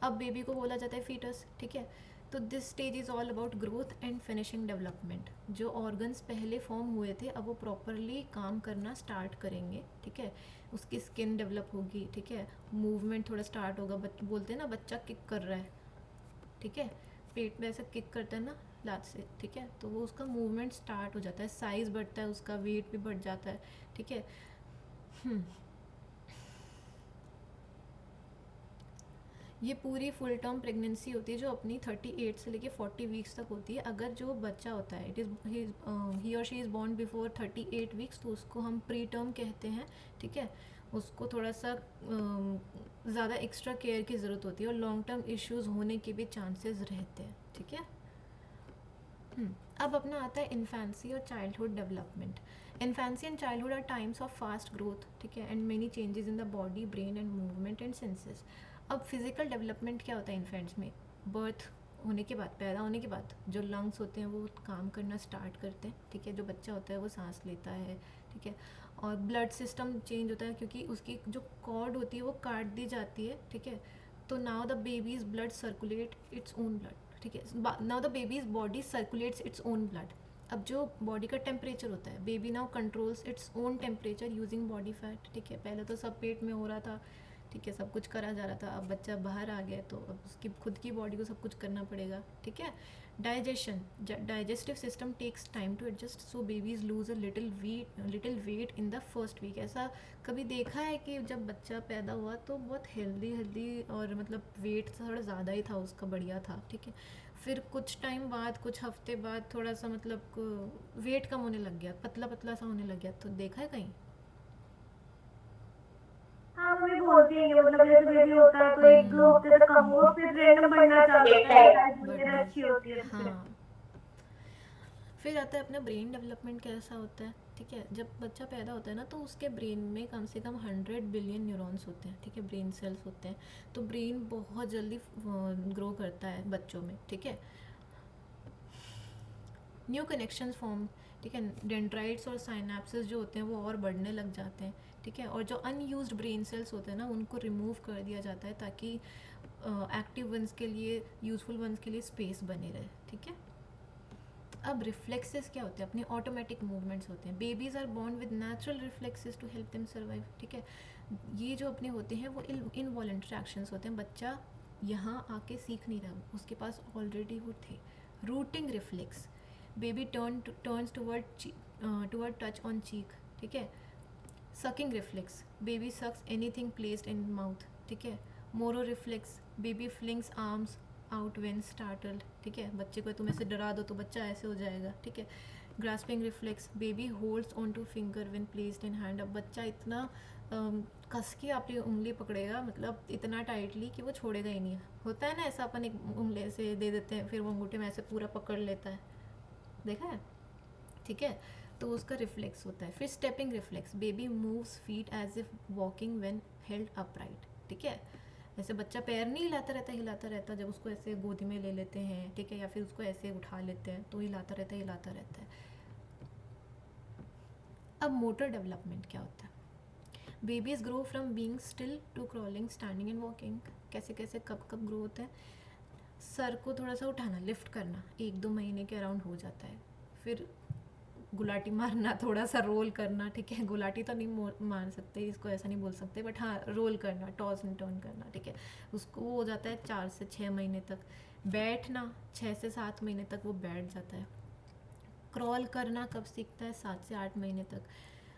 अब बेबी को बोला जाता है फीटस, ठीक है। तो this stage is all about growth and finishing development. जो ऑर्गन्स पहले फॉर्म हुए थे अब वो प्रॉपरली काम करना स्टार्ट करेंगे, ठीक है, उसकी स्किन डेवलप होगी, ठीक है, मूवमेंट थोड़ा स्टार्ट होगा, बोलते हैं ना बच्चा किक कर रहा है, ठीक है, पेट में ऐसा किक करता है ना लात से, ठीक है, तो वो उसका मूवमेंट स्टार्ट हो जाता है, साइज़ बढ़ता है, उसका वेट भी बढ़ जाता है, ठीक है। ये पूरी फुल टर्म प्रेगनेंसी होती है जो अपनी 38 से लेके 40 वीक्स तक होती है। अगर जो बच्चा होता है ही और she is born before 38 weeks, तो उसको हम प्री टर्म कहते हैं, ठीक है। उसको थोड़ा सा ज़्यादा एक्स्ट्रा केयर की ज़रूरत होती है और लॉन्ग टर्म इश्यूज़ होने के भी चांसेस रहते हैं, ठीक है। अब अपना आता है इन्फेंसी और childhood development. Infancy and childhood are times of fast growth, ठीक है, and many changes in the body, brain and movement and senses. अब फिज़िकल डेवलपमेंट क्या होता है इन्फेंट्स में? बर्थ होने के बाद, पैदा होने के बाद जो लंग्स होते हैं वो काम करना स्टार्ट करते हैं, ठीक है। जो बच्चा होता है वो सांस लेता है, ठीक है। और ब्लड सिस्टम चेंज होता है क्योंकि उसकी जो कॉर्ड होती है वो काट दी जाती है, ठीक है। तो now the babies blood circulate its own blood, ठीक है। Now the babies body circulates its own blood. अब जो बॉडी का टेम्परेचर होता है, baby now controls its own temperature using body fat, ठीक है। पहले तो सब पेट में हो रहा था, ठीक है, सब कुछ करा जा रहा था। अब बच्चा बाहर आ गया तो अब उसकी खुद की बॉडी को सब कुछ करना पड़ेगा, ठीक है। Digestion, digestive system takes time to adjust, so babies lose a little weight in the first week. ऐसा कभी देखा है कि जब बच्चा पैदा हुआ तो बहुत हेल्दी और मतलब वेट थोड़ा ज़्यादा ही था उसका, बढ़िया था, ठीक है। फिर कुछ टाइम बाद, कुछ हफ्ते बाद थोड़ा सा मतलब वेट कम होने लग गया, पतला पतला सा होने लग गया। तो देखा है कहीं?
हाँ मम्मी बोलती है कि मतलब जैसे बेबी होता है तो एक दो हफ्ते तक कम होगा, फिर रैंडम बढ़ना चालू होता है, साइज वगैरह अच्छी होती है उससे।
हाँ। फिर आता है अपना ब्रेन डेवलपमेंट कैसा होता है, ठीक है। जब बच्चा पैदा होता है ना तो उसके ब्रेन में कम से कम 100 बिलियन न्यूरॉन्स होते हैं, ठीक है, ब्रेन सेल्स होते हैं। तो ब्रेन बहुत जल्दी ग्रो करता है बच्चों में, ठीक है। न्यू कनेक्शंस फॉर्म, ठीक है। डेंड्राइट्स और साइनेप्सेस जो होते हैं वो और बढ़ने लग जाते हैं, ठीक है। और जो अनयूज्ड ब्रेन सेल्स होते हैं ना उनको रिमूव कर दिया जाता है ताकि एक्टिव वंस के लिए, यूजफुल वंस के लिए स्पेस बने रहे, ठीक है। अब रिफ्लेक्सेस क्या होते हैं? अपने ऑटोमेटिक मूवमेंट्स होते हैं। Babies are born with natural reflexes to help them survive, ठीक है। ये जो अपने होते हैं वो इनवॉलेंट्री एक्शंस होते हैं। बच्चा यहाँ आके सीख नहीं रहा, उसके पास ऑलरेडी वो थे। Rooting reflex, baby turns toward touch on cheek, ठीक है। Sucking reflex, baby sucks anything placed in mouth, ठीक है। Moro reflex, baby flings arms out when startled, ठीक है। बच्चे को तुम ऐसे डरा दो तो बच्चा ऐसे हो जाएगा, ठीक है। Grasping reflex, baby holds on two finger when placed in hand. अब बच्चा इतना कस के आपकी उंगली पकड़ेगा, मतलब इतना टाइटली कि वो छोड़ेगा ही नहीं। होता है ना ऐसा, अपन एक उंगली से दे देते हैं फिर वो अंगूठे में ऐसे पूरा पकड़ लेता है, देखा है, ठीक है। तो उसका रिफ्लेक्स होता है। फिर stepping reflex, baby moves feet as if walking when held upright, ठीक है। ऐसे बच्चा पैर नहीं हिलाता रहता जब उसको ऐसे गोदी में ले लेते हैं, ठीक है, या फिर उसको ऐसे उठा लेते हैं तो हिलाता रहता है। अब मोटर डेवलपमेंट क्या होता है? Babies grow from being still to crawling, standing and walking. कैसे कैसे कब कब ग्रो होता है? सर को थोड़ा सा उठाना, लिफ्ट करना 1-2 महीने के अराउंड हो जाता है। फिर गुलाटी मारना, थोड़ा सा रोल करना, ठीक है। गुलाटी तो नहीं मार सकते, इसको ऐसा नहीं बोल सकते, बट हाँ रोल करना, टॉस एंड टर्न करना, ठीक है। उसको वो हो जाता है 4 से 6 महीने तक। बैठना 6 से 7 महीने तक वो बैठ जाता है। क्रॉल करना कब सीखता है? 7 से 8 महीने तक।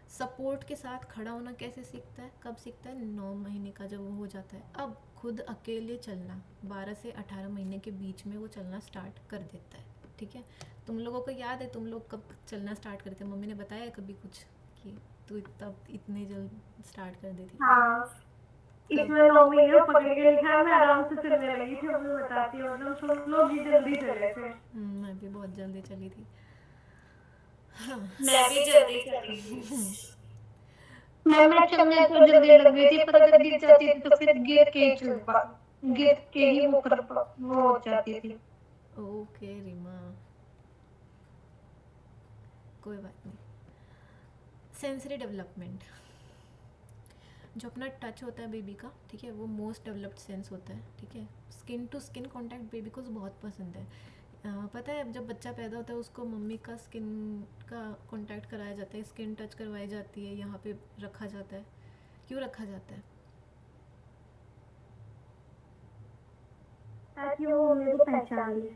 सपोर्ट के साथ खड़ा होना कैसे सीखता है, कब सीखता है? 9 महीने का जब वो हो जाता है। अब खुद अकेले चलना 12 से 18 महीने के बीच में वो चलना स्टार्ट कर देता है, ठीक है। तुम लोगों को याद है तुम लोग कब चलना स्टार्ट करते? मम्मी ने बताया है कभी कुछ कि तू तब इतने जल्द स्टार्ट कर देती?
हाँ इसमें 9 महीने पकड़ के लिखा है, मैं आराम से चलने लगी थी, मम्मी बताती है, मतलब सब लोग ही जल्दी चले थे।
मैं भी बहुत जल्दी चली थी। हाँ।
मैं भी जल्दी चली थी।
मैं चलने तो जल्दी लग गई थी, पर अगर गिर जाती थी तो फिर गिर के ही वो हो जाती थी।
ओके रीमा, कोई बात नहीं। सेंसरी डेवलपमेंट, जो अपना टच होता है बेबी का, ठीक है, वो मोस्ट डेवलप्ड सेंस होता है, ठीक है। Skin to skin contact baby को बहुत पसंद है। पता है जब बच्चा पैदा होता है उसको मम्मी का स्किन का कांटेक्ट कराया जाता है, स्किन टच करवाई जाती है, यहाँ पे रखा जाता है। क्यों रखा जाता है?
ताकि वो मम्मी को पहचान ले।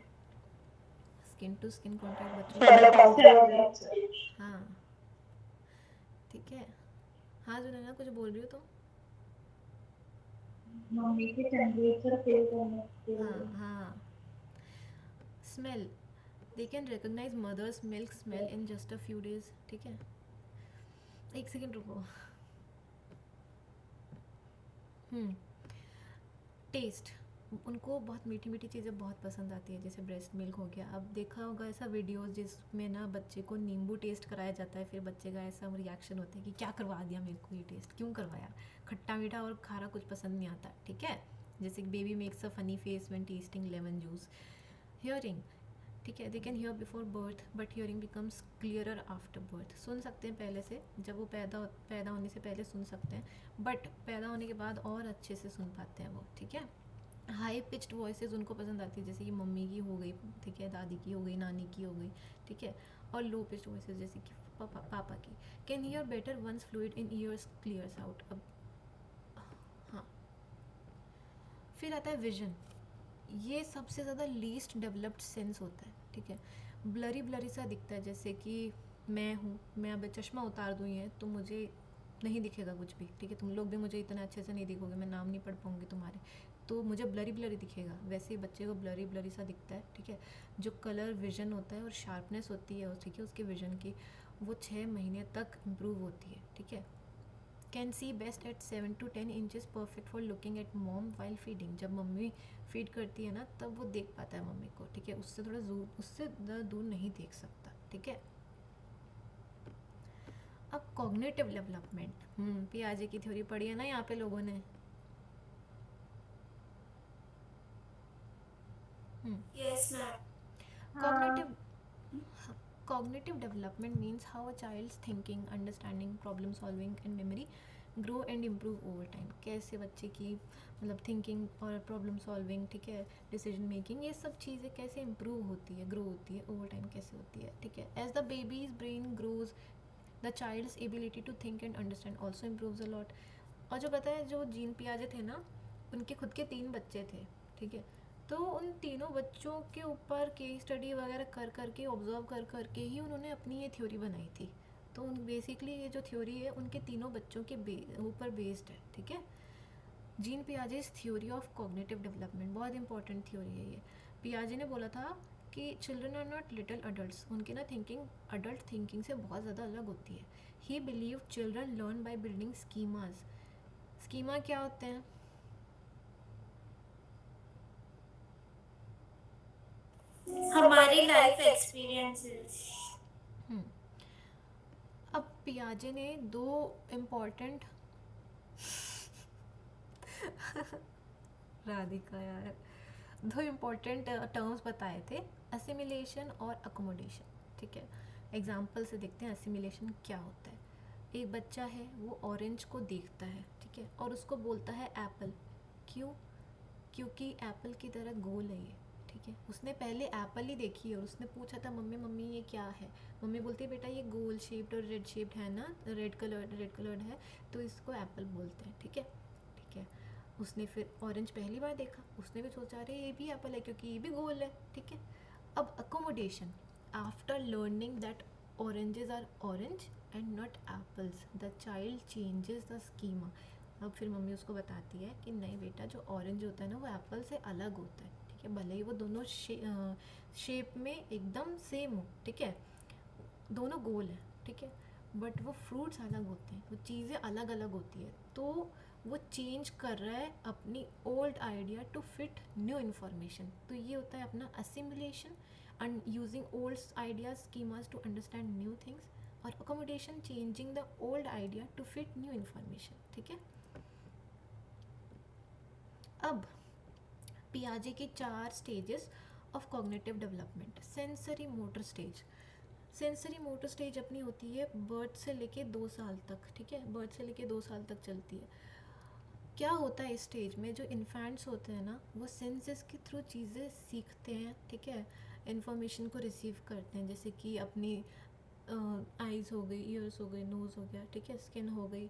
स्किन टू स्किन कांटेक्ट बच्चों
चलो
को,
कैसे?
हाँ ठीक है। हाँ जुनैना कुछ बोल रही हो तुम?
मम्मी के टेम्परेचर फील करने के
हाँ
लिए।
हाँ। Smell, they can recognise mother's milk smell in just a few days, ठीक है। एक सेकेंड रुको। टेस्ट, उनको बहुत मीठी मीठी चीज़ें बहुत पसंद आती है, जैसे ब्रेस्ट मिल्क हो गया। अब देखा होगा ऐसा वीडियोस जिसमें ना बच्चे को नींबू टेस्ट कराया जाता है, फिर बच्चे का ऐसा रिएक्शन होता है कि क्या करवा दिया मेरे को, ये टेस्ट क्यों करवाया, खट्टा मीठा और खारा कुछ पसंद नहीं आता, ठीक है। जैसे baby makes a funny face when testing lemon juice. Hearing, ठीक है, they can hear before birth but hearing becomes clearer after birth. सुन सकते हैं पहले से, जब वो पैदा होने से पहले सुन सकते हैं, बट पैदा होने के बाद और अच्छे से सुन पाते हैं वो. ठीक है. हाई पिच्ड वॉइसेस उनको पसंद आती है, जैसे कि मम्मी की हो गई, ठीक है, दादी की हो गई, नानी की हो गई, ठीक है. और लो पिच्ड वॉइसेस जैसे कि पापा की. Can hear better once fluid in ears clears out. अब हाँ, फिर आता है विजन. ये सबसे ज़्यादा लीस्ट डेवलप्ड सेंस होता है. ठीक है. ब्लरी ब्लरी सा दिखता है, जैसे कि मैं अब चश्मा उतार दूँ ये तो मुझे नहीं दिखेगा कुछ भी. ठीक है. तुम लोग भी मुझे इतना अच्छे से नहीं दिखोगे, मैं नाम नहीं पढ़ पाऊँगी तुम्हारे, तो मुझे ब्लरी ब्लरी दिखेगा. वैसे ही बच्चे को ब्लरी ब्लरी सा दिखता है. ठीक है. जो कलर विजन होता है और शार्पनेस होती है ठीक है उसके विजन की, वो 6 महीने तक इम्प्रूव होती है. ठीक है. Can see best at 7 to 10 inches, perfect for looking at mom while feeding. जब मम्मी फीड करती है ना तब वो देख पाता है मम्मी को. ठीक है. उससे ज़्यादा दूर नहीं देख सकता. ठीक है. अब कॉग्निटिव डेवलपमेंट. पियाजे की थ्योरी पढ़ी है ना यहाँ पे लोगों ने.
Yes, ma'am.
Cognitive cognitive development means how a child's thinking, understanding, problem solving and memory grow and improve over time. कैसे बच्चे की मतलब थिंकिंग और प्रॉब्लम सॉल्विंग, ठीक है, डिसीजन मेकिंग, ये सब चीज़ें कैसे इम्प्रूव होती है, ग्रो होती है ओवर टाइम कैसे होती है. ठीक है. As the baby's brain grows, the child's ability to think and understand also improves a lot. और जो पता है, जो जीन पियाजे थे ना, उनके खुद के 3 बच्चे थे. ठीक है. तो उन तीनों बच्चों के ऊपर केस स्टडी वगैरह कर करके, ऑब्जर्व कर करके ही उन्होंने अपनी ये थ्योरी बनाई थी. तो बेसिकली ये जो थ्योरी है उनके तीनों बच्चों के ऊपर बेस्ड है. ठीक है. Jean Piaget's theory of cognitive development बहुत इंपॉर्टेंट थ्योरी है ये. पियाजे ने बोला था कि children are not little adults. उनकी ना थिंकिंग अडल्ट थिंकिंग से बहुत ज़्यादा अलग होती है. ही believe children learn by building schemas. Schema क्या होते हैं?
हमारी लाइफ एक्सपीरियंसेस.
अब पियाजे ने 2 इम्पॉर्टेंट राधिका यार 2 इम्पॉर्टेंट टर्म्स बताए थे, असिमिलेशन और अकोमोडेशन. ठीक है. एग्जाम्पल से देखते हैं असिमिलेशन क्या होता है. एक बच्चा है, वो ऑरेंज को देखता है, ठीक है, और उसको बोलता है एप्पल. क्यों? क्योंकि एप्पल की तरह गोल है ये. ठीक है. उसने पहले एप्पल ही देखी है और उसने पूछा था मम्मी ये क्या है. मम्मी बोलती है बेटा ये गोल शेप्ड और रेड शेप्ड है ना, रेड कलर्ड है, तो इसको एप्पल बोलते हैं. ठीक है. ठीक है. उसने फिर ऑरेंज पहली बार देखा, उसने भी सोचा अरे ये भी एप्पल है क्योंकि ये भी गोल है. ठीक है. अब accommodation. After learning that oranges are orange and not apples, the child changes the schema. अब फिर मम्मी उसको बताती है कि नहीं बेटा, जो ऑरेंज होता है ना वो एप्पल से अलग होता है. ठीक है. भले ही वो दोनों शेप में एकदम सेम हो. ठीक है. दोनों गोल है. ठीक है. बट वो फ्रूट्स अलग होते हैं, वो चीज़ें अलग अलग होती है. तो वो चेंज कर रहा है अपनी old idea to fit new information. तो ये होता है अपना assimilation and using old ideas schemas to understand new things. और accommodation, changing the old idea to fit new information. ठीक है. अब पियाजे की 4 stages of cognitive development. Sensory motor stage. Sensory motor stage अपनी होती है बर्थ से लेके 2 साल तक. ठीक है. बर्थ से लेके 2 साल तक चलती है. क्या होता है इस स्टेज में, जो इन्फेंट्स होते हैं ना वो सेंसेस के थ्रू चीज़ें सीखते हैं. ठीक है. इन्फॉर्मेशन को रिसीव करते हैं, जैसे कि अपनी आइज़ हो गई, ईयर्स हो गई, नोज़ हो गया. ठीक है. स्किन हो गई.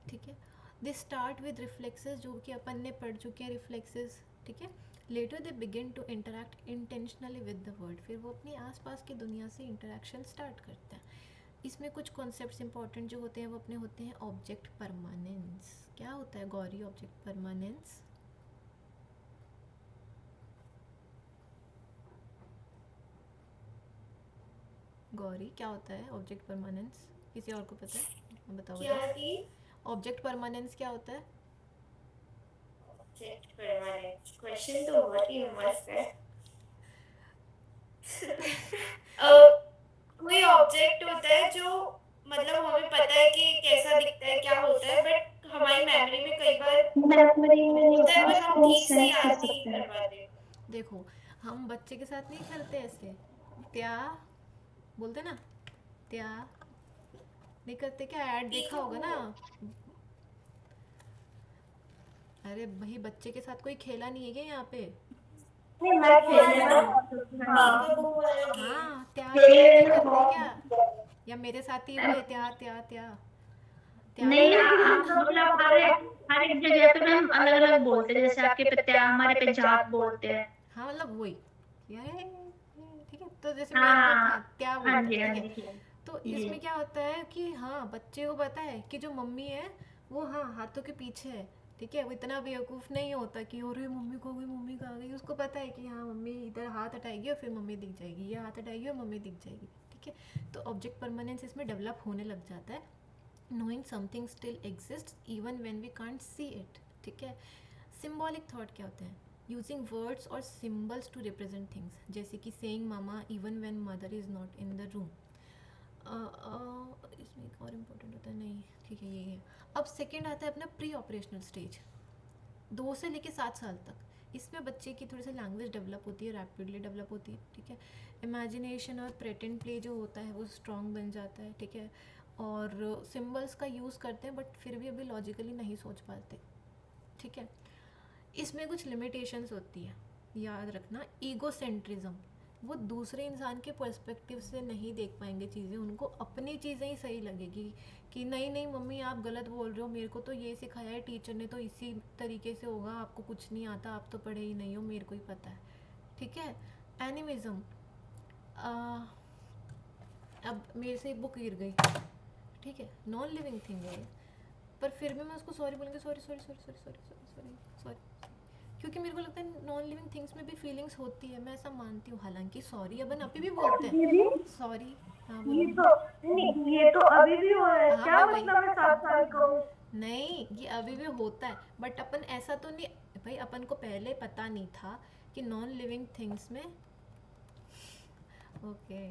ठीक है. दे स्टार्ट विद रिफ्लेक्सेस, जो कि अपन ने पढ़ चुके हैं रिफ्लेक्सेस. ठीक है. Later they begin to interact intentionally with the world. फिर वो अपनी आसपास की दुनिया से इंटरेक्शन स्टार्ट करते हैं. इसमें कुछ कॉन्सेप्ट्स इंपॉर्टेंट जो होते हैं वो अपने होते हैं ऑब्जेक्ट परमानेंस. क्या होता है गौरी ऑब्जेक्ट परमानेंस? गौरी क्या होता है ऑब्जेक्ट परमानेंस? किसी और को पता है? बताओ.
क्या थी?
ऑब्जेक्ट परमानेंस क्या होता है?
Object permanence. क्वेश्चन तो बहुत ही मस्त है. कोई ऑब्जेक्ट होता है जो मतलब हमें पता है कि कैसा दिखता है, क्या होता है, बट हमारी मेमोरी में कई बार
मैथमेटिक्स में नहीं होता,
पर
उसको
हम
हम
ठीक से
सेंस कर
याद नहीं
सकते
कर
हैं।
पा रहे।
देखो, हम बच्चे के साथ नहीं खेलते ऐसे, त्या बोलते ना, त्या नहीं करते क्या? ऐड देखा होगा ना। अरे भाई, बच्चे के साथ कोई खेला नहीं है क्या यहाँ पे?
नहीं मैं खेलने
वाला
वाला हाँ
पीकाबू वाला गेम।
हाँ, त्या त्या
खेलने
नहीं
में
करते क्या?
बहुत
या मेरे साथ ही हुए त्या त्या त्या त्या
नहीं
क्या?
मतलब हर एक जगह पे ना हम अलग अलग बोलते हैं, जैसे आपके पे त्या, हमारे पे जात बोलते हैं।
हाँ, मतलब वही, ये ठीक है। तो जैसे मेरे को
हाँ
त्या
हाँ
बोलते
जी
हैं,
हाँ
ठीक है।
जी
तो
जी।
इसमें क्या होता है कि हाँ, बच्चे को पता है कि जो मम्मी है वो हाँ हाथों के पीछे है, ठीक है। वो इतना बेवकूफ़ नहीं होता कि अरे मम्मी खो गई, मम्मी कहाँ गई। उसको पता है कि हाँ, मम्मी इधर हाथ हटाएगी और फिर मम्मी दिख जाएगी, ये हाथ हटाएगी और मम्मी दिख जाएगी, ठीक है। तो ऑब्जेक्ट परमानेंस इसमें डेवलप होने लग जाता है, knowing something still exists even when we can't see it, ठीक है। सिम्बॉलिक थॉट क्या होते हैं? यूजिंग वर्ड्स और सिम्बल्स टू रिप्रेजेंट थिंग्स, जैसे कि saying mama even when mother is not in the room. इसमें एक और इम्पोर्टेंट होता है, नहीं ठीक है, यही है। अब सेकेंड आता है अपना प्री ऑपरेशनल स्टेज, 2 से लेके 7 साल तक। इसमें बच्चे की थोड़ी सी लैंग्वेज डेवलप होती है, रैपिडली डेवलप होती है, ठीक है। इमेजिनेशन और प्रेटेंड प्ले जो होता है वो स्ट्रॉन्ग बन जाता है, ठीक है। और सिम्बल्स का यूज़ करते हैं बट फिर भी अभी लॉजिकली नहीं सोच पाते, ठीक है। इसमें कुछ लिमिटेशंस होती है, याद रखना। ईगोसेंट्रिज्म, वो दूसरे इंसान के पर्सपेक्टिव से नहीं देख पाएंगे चीज़ें, उनको अपनी चीज़ें ही सही लगेगी कि नहीं नहीं मम्मी आप गलत बोल रहे हो, मेरे को तो ये सिखाया है टीचर ने, तो इसी तरीके से होगा, आपको कुछ नहीं आता, आप तो पढ़े ही नहीं हो, मेरे को ही पता है, ठीक है। एनिमिज्म, अब मेरे से एक बुक गिर गई, ठीक है, नॉन लिविंग थिंग है ये, पर फिर भी मैं उसको सॉरी बोलूँगी, sorry sorry sorry sorry sorry sorry sorry sorry, क्योंकि मेरे को लगता है नॉन लिविंग थिंग्स में भी फीलिंग्स होती है, मैं ऐसा मानती हूँ। हालांकि सॉरी अपन अभी भी बोलते हैं,
दीदी
सॉरी। हाँ
ये
बोलो।
तो नहीं, ये तो अभी भी हो रहा है
हाँ,
क्या?
मैं वही,
मतलब मैं 7 साल का हूँ।
नहीं ये अभी भी होता है, बट अपन ऐसा तो नहीं भाई, अपन को पहले पता नहीं था कि नॉन लिविंग थिंग्स में, ओके,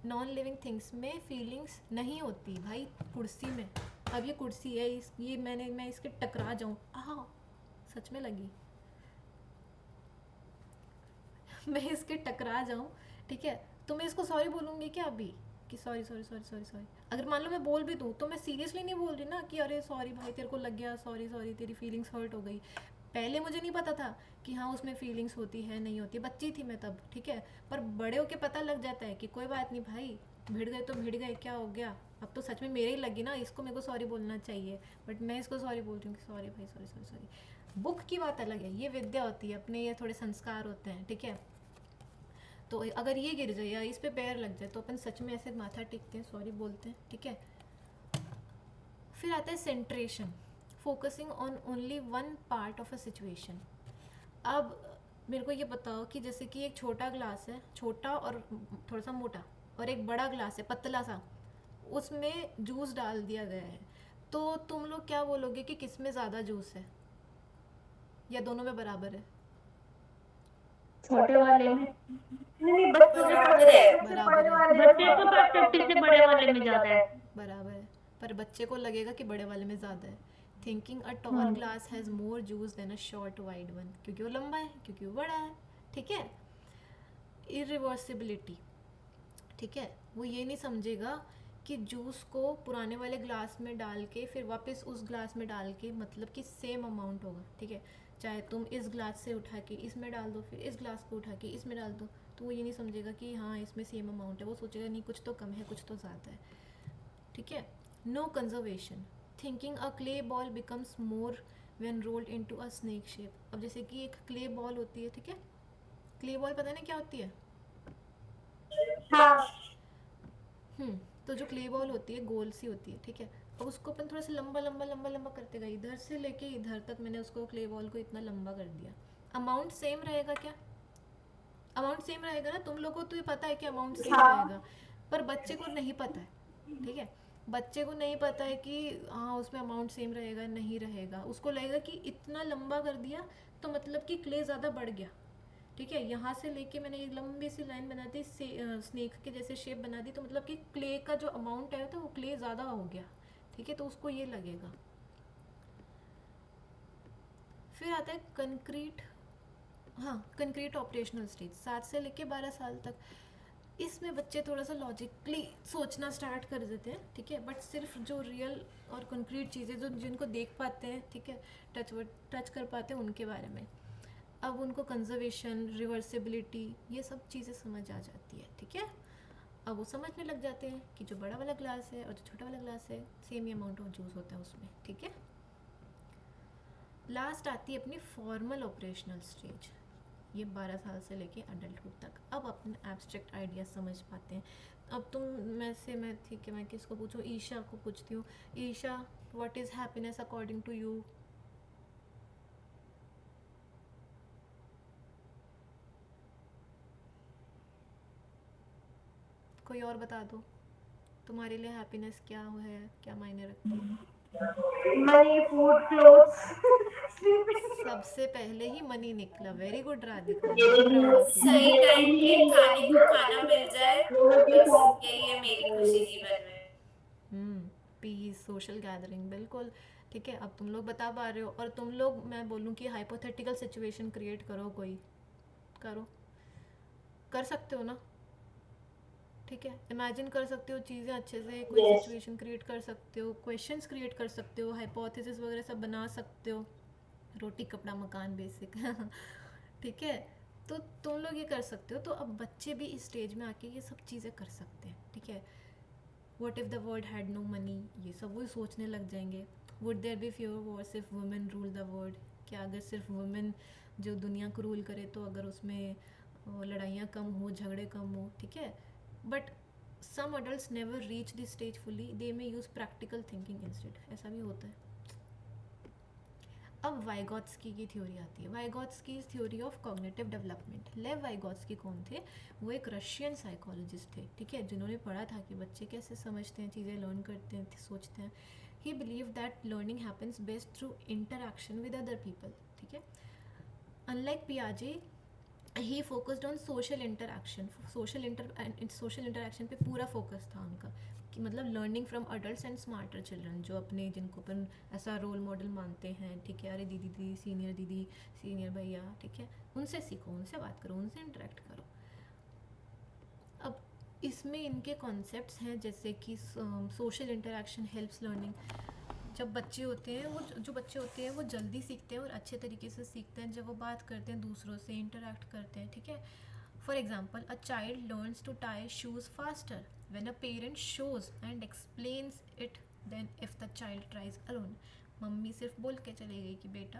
नॉन लिविंग थिंग्स में फीलिंग्स नहीं होती भाई। कुर्सी में, अब ये कुर्सी है, ये मैं इसके टकरा जाऊँ, सच में लगी मैं इसके टकरा जाऊँ, ठीक है, तो मैं इसको सॉरी बोलूँगी क्या अभी कि sorry sorry sorry sorry sorry? अगर मान लो मैं बोल भी दूँ तो मैं सीरियसली नहीं बोल रही ना कि अरे सॉरी भाई तेरे को लग गया, सॉरी सॉरी तेरी फीलिंग्स हर्ट हो गई। पहले मुझे नहीं पता था कि हाँ उसमें फीलिंग्स होती है नहीं होती, बच्ची थी मैं तब, ठीक है। पर बड़े होके पता लग जाता है कि कोई बात नहीं भाई, भिड़ गए तो भिड़ गए, क्या हो गया, अब तो सच में मेरे ही लगी ना, इसको मेरे को सॉरी बोलना चाहिए, बट मैं इसको सॉरी बोल रही हूँ कि सॉरी भाई, सॉरी सॉरी सॉरी। बुक की बात अलग है, ये विद्या होती है, अपने ये थोड़े संस्कार होते हैं, ठीक है। तो अगर ये गिर जाए या इस पे पैर लग जाए तो अपन सच में ऐसे माथा टेकते हैं, सॉरी बोलते हैं, ठीक है। फिर आता है सेंट्रेशन, focusing on only one part of a situation. अब मेरे को ये बताओ कि जैसे कि एक छोटा ग्लास है, छोटा और थोड़ा सा मोटा, और एक बड़ा ग्लास है पतला सा, उसमें जूस डाल दिया गया है, तो तुम लोग क्या बोलोगे कि किस में ज़्यादा जूस है या दोनों में बराबर है?
छोटे वाले में नहीं, बच्चों के
बराबर है।
बराबर है,
बच्चे के पर्सपेक्टिव से बड़े वाले में ज्यादा है।
बराबर है, पर बच्चे को लगेगा कि बड़े वाले में ज़्यादा है। Thinking a tall glass has more juice than a short wide one, क्योंकि वो लंबा है, क्योंकि वो बड़ा है, ठीक है। इरिवर्सिबिलिटी, ठीक है, वो ये नहीं समझेगा कि जूस को पुराने वाले ग्लास में डाल के फिर वापस उस ग्लास में डाल के मतलब कि सेम अमाउंट होगा, ठीक है। चाहे तुम इस ग्लास से उठा के इसमें डाल दो, फिर इस ग्लास को उठा के इसमें डाल दो, तो वो ये नहीं समझेगा कि हाँ इसमें सेम अमाउंट है, वो सोचेगा नहीं कुछ तो कम है, कुछ तो ज़्यादा है, ठीक है। No conservation, thinking a clay ball becomes more when rolled into a snake shape. अब जैसे कि एक क्ले बॉल होती है, ठीक है, क्ले बॉल पता नहीं क्या होती है?
हाँ
तो जो क्ले बॉल होती है गोल सी होती है, ठीक है। अब उसको अपन थोड़ा सा लंबा लंबा लंबा लंबा करते गए, इधर से लेके इधर तक मैंने उसको क्ले बॉल को इतना लंबा कर दिया। अमाउंट सेम रहेगा क्या? अमाउंट सेम रहेगा ना, तुम लोगों को तो ये पता है कि अमाउंट सेम रहेगा, पर बच्चे को नहीं पता है, ठीक है। बच्चे को नहीं पता है कि हाँ उसमें अमाउंट सेम रहेगा नहीं रहेगा, उसको लगेगा कि इतना लंबा कर दिया तो मतलब कि क्ले ज़्यादा बढ़ गया, ठीक है। यहाँ से लेके मैंने एक लंबी सी लाइन बना दी, स्नेक के जैसे शेप बना दी, तो मतलब कि क्ले का जो अमाउंट आया था वो क्ले ज़्यादा हो गया, ठीक है, तो उसको ये लगेगा। फिर आता है कंक्रीट, हाँ कंक्रीट ऑपरेशनल स्टेज 7 से लेके 12 साल तक। इसमें बच्चे थोड़ा सा लॉजिकली सोचना स्टार्ट कर देते हैं, ठीक है, बट सिर्फ जो रियल और कंक्रीट चीज़ें जो जिनको देख पाते हैं, ठीक है, टच कर पाते हैं उनके बारे में। अब उनको कंजर्वेशन, रिवर्सिबिलिटी, ये सब चीज़ें समझ आ जाती है, ठीक है। अब वो समझने लग जाते हैं कि जो बड़ा वाला ग्लास है और जो छोटा वाला ग्लास है same he amount of juice होता है उसमें, ठीक है। लास्ट आती है अपनी फॉर्मल ऑपरेशनल स्टेज, ये 12 साल से लेके अडल्टहुड तक। अब अपने एब्स्ट्रैक्ट आइडिया समझ पाते हैं। अब तुम मैं ठीक है, मैं किसको पूछूं, ईशा को पूछती हूँ। Isha, what is happiness according to you? कोई और बता दो, तुम्हारे लिए हैप्पीनेस क्या है, क्या मायने रखती है?
मनी, फूड, क्लोथ्स,
सबसे पहले ही मनी निकला, very good Radhika, proud of you.
सही टाइम पे खाने को खाना मिल जाए, बस यही है मेरी खुशी जीवन में।
पीस, सोशल गैदरिंग, बिल्कुल ठीक है। अब तुम लोग बता पा रहे हो, और तुम लोग, मैं बोलूँ कि हाइपोथेटिकल सिचुएशन क्रिएट करो, कोई करो, कर सकते हो ना, ठीक है। इमेजिन कर सकते हो चीज़ें अच्छे से, कोई
Yes.
सिचुएशन क्रिएट कर सकते हो, क्वेश्चंस क्रिएट कर सकते हो, हाइपोथेसिस वगैरह सब बना सकते हो, रोटी कपड़ा मकान बेसिक ठीक है। तो तुम लोग ये कर सकते हो। तो अब बच्चे भी इस स्टेज में आके ये सब चीज़ें कर सकते हैं, ठीक है। What if the world had no money, ये सब वो सोचने लग जाएंगे। Would there be fewer wars if women rule the world, क्या अगर सिर्फ वुमेन जो दुनिया को रूल करे तो अगर उसमें लड़ाइयाँ कम हो, झगड़े कम हो, ठीक है। But some adult never reach this stage fully, they may use practical thinking instead, ऐसा भी होता है। अब वाइगॉट्स्की की थ्योरी आती है, वाइगॉट्स्की थ्योरी ऑफ कॉग्निटिव डेवलपमेंट। लेव वाइगॉट्स्की कौन थे? वो एक रशियन साइकोलॉजिस्ट थे, ठीक है, जिन्होंने पढ़ा था कि बच्चे कैसे समझते हैं, चीज़ें लर्न करते हैं, सोचते हैं। He believe that learning happens best through interaction with other people, ठीक है। अनलाइक पियाजे, he focused on social interaction, social interaction पे पूरा फोकस था उनका, कि मतलब learning from adults and smarter children, जो अपने जिनको अपन ऐसा रोल मॉडल मानते हैं, ठीक है, अरे दीदी, सीनियर भैया, ठीक है, उनसे सीखो, उनसे बात करो, उनसे इंटरेक्ट करो। अब इसमें इनके कॉन्सेप्ट्स हैं जैसे कि सोशल इंटरैक्शन हेल्प्स लर्निंग। जब बच्चे होते हैं, वो जो बच्चे होते हैं वो जल्दी सीखते हैं और अच्छे तरीके से सीखते हैं जब वो बात करते हैं, दूसरों से इंटरेक्ट करते हैं, ठीक है। For example, a child learns to tie shoes faster when a parent shows and explains it than if the child tries alone. मम्मी सिर्फ बोल के चली गई कि बेटा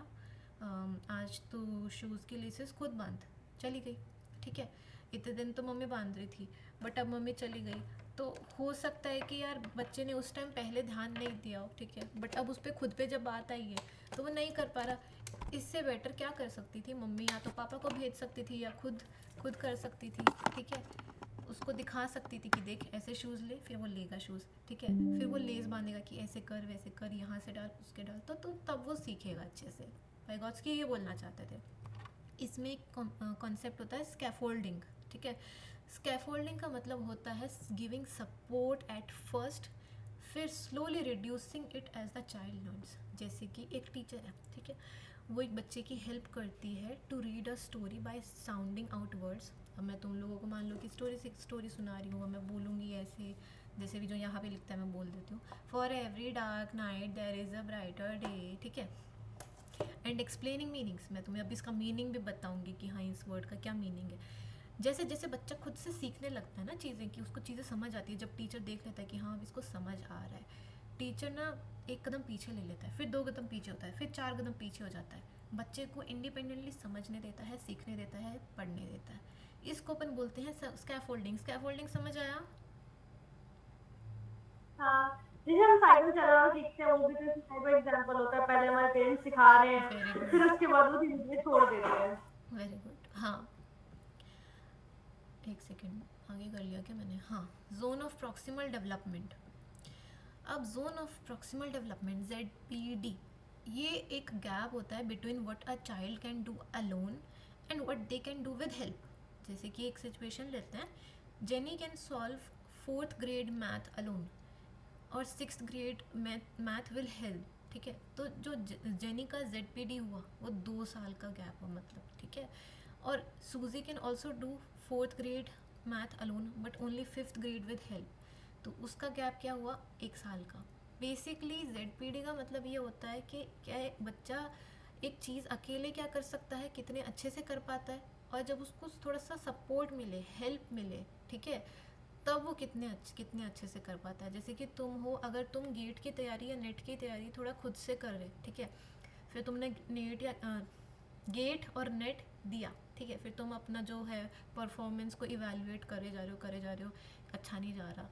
आज तो शूज़ की लेसेस खुद बांध, चली गई, ठीक है। इतने दिन तो मम्मी बांध रही थी, बट अब मम्मी चली गई, तो हो सकता है कि यार बच्चे ने उस टाइम पहले ध्यान नहीं दिया हो, ठीक है, बट अब उस पर खुद पे जब बात आई है तो वो नहीं कर पा रहा। इससे बेटर क्या कर सकती थी मम्मी? या तो पापा को भेज सकती थी या खुद कर सकती थी, ठीक है। उसको दिखा सकती थी कि देख ऐसे शूज़ ले, फिर वो लेगा शूज़, ठीक है, फिर वो लेस बांधेगा कि ऐसे कर वैसे कर, यहाँ से डाल उसके डाल, तो तब वो सीखेगा अच्छे से। वाइगॉट्स्की ये बोलना चाहते थे। इसमें एक कॉन्सेप्ट होता है स्कैफोल्डिंग, ठीक है। स्कैफोल्डिंग का मतलब होता है गिविंग सपोर्ट एट फर्स्ट, फिर slowly reducing it as the child learns. जैसे कि एक टीचर है, ठीक है, वो एक बच्चे की हेल्प करती है to read a story by sounding out words. अब मैं तुम लोगों को मान लो कि स्टोरी सुना रही हूँ, मैं बोलूँगी ऐसे, जैसे भी जो यहाँ पे लिखता है मैं बोल देती हूँ, for every dark night there is a brighter day, ठीक है। एंड एक्सप्लेनिंग मीनिंग्स, मैं तुम्हें अभी इसका मीनिंग भी बताऊंगी कि हाँ इस वर्ड का क्या मीनिंग है। जैसे जैसे बच्चा खुद से सीखने लगता है ना चीज़ें, कि उसको चीज़ें समझ आती है, जब टीचर देख लेता है कि हाँ अब इसको समझ आ रहा है, टीचर ना एक कदम पीछे ले लेता है, फिर 2 कदम पीछे होता है, फिर 4 कदम पीछे हो जाता है, बच्चे को इंडिपेंडेंटली समझने देता है, सीखने देता है, पढ़ने देता है। इसको अपन बोलते हैं स्कैफोल्डिंग। स्कैफोल्डिंग समझ आया?
हाँ, जैसे हम साइकिल चलाना सीखते हैं, वो भी तो इसका एक एग्जांपल होता है। पहले हमारे पेरेंट्स सिखा रहे हैं,
वेरी गुड,
फिर उसके बाद वो धीरे-धीरे छोड़ देते हैं।
Very good. हाँ, एक सेकेंड आगे कर लिया क्या मैंने? हाँ, जोन ऑफ प्रॉक्सिमल डेवलपमेंट। अब zone of proximal development ZPD, ये एक गैप होता है between what a child can do alone and what they can do with help. जैसे कि एक सिचुएशन लेते हैं, jenny can solve 4th grade math alone और 6th grade math will help ठीक है। तो जो जेनी का ZPD हुआ वो 2 साल का गैप हुआ मतलब, ठीक है। और सूजी can also do 4th grade math alone but only 5th grade with help, तो उसका गैप क्या हुआ 1 साल का। बेसिकली ZPD का मतलब ये होता है कि क्या है, बच्चा एक चीज़ अकेले क्या कर सकता है, कितने अच्छे से कर पाता है, और जब उसको थोड़ा सा सपोर्ट मिले, हेल्प मिले, ठीक है, तब वो कितने अच्छे से कर पाता है। जैसे कि तुम हो, अगर तुम गेट की तैयारी या नेट की तैयारी थोड़ा खुद से कर रहे, ठीक है, फिर तुमने नेट या गेट और नेट दिया, ठीक है, फिर तुम अपना जो है परफॉर्मेंस को इवेलुएट करे जा रहे हो, अच्छा नहीं जा रहा,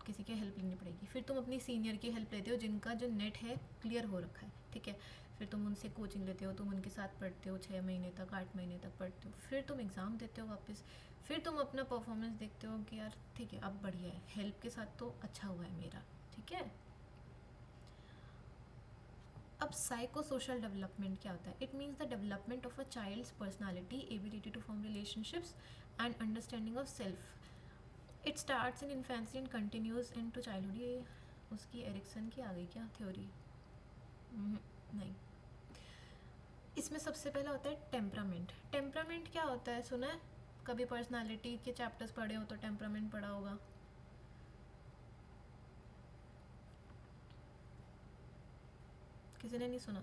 किसी की हेल्प लेनी पड़ेगी। फिर तुम अपनी सीनियर की हेल्प लेते हो जिनका जो नेट है क्लियर हो रखा है, ठीक है, फिर तुम उनसे कोचिंग लेते हो, तुम उनके साथ पढ़ते हो 6 महीने तक, 8 महीने तक पढ़ते हो, फिर तुम एग्ज़ाम देते हो वापस, फिर तुम अपना परफॉर्मेंस देखते हो कि यार ठीक है अब बढ़िया है, हेल्प के साथ तो अच्छा हुआ है मेरा, ठीक है। अब साइको सोशल डेवलपमेंट क्या होता है? It means the development of a child's personality, ability to form relationships and understanding of self. It starts in infancy and continues into childhood. ये उसकी एरिक्सन की आ गई क्या थ्योरी? नहीं। इसमें सबसे पहला होता है टेम्परामेंट। टेम्परामेंट क्या होता है, सुना है कभी? पर्सनालिटी के चैप्टर्स पढ़े हो तो टेम्परामेंट पढ़ा होगा। किसी ने नहीं सुना?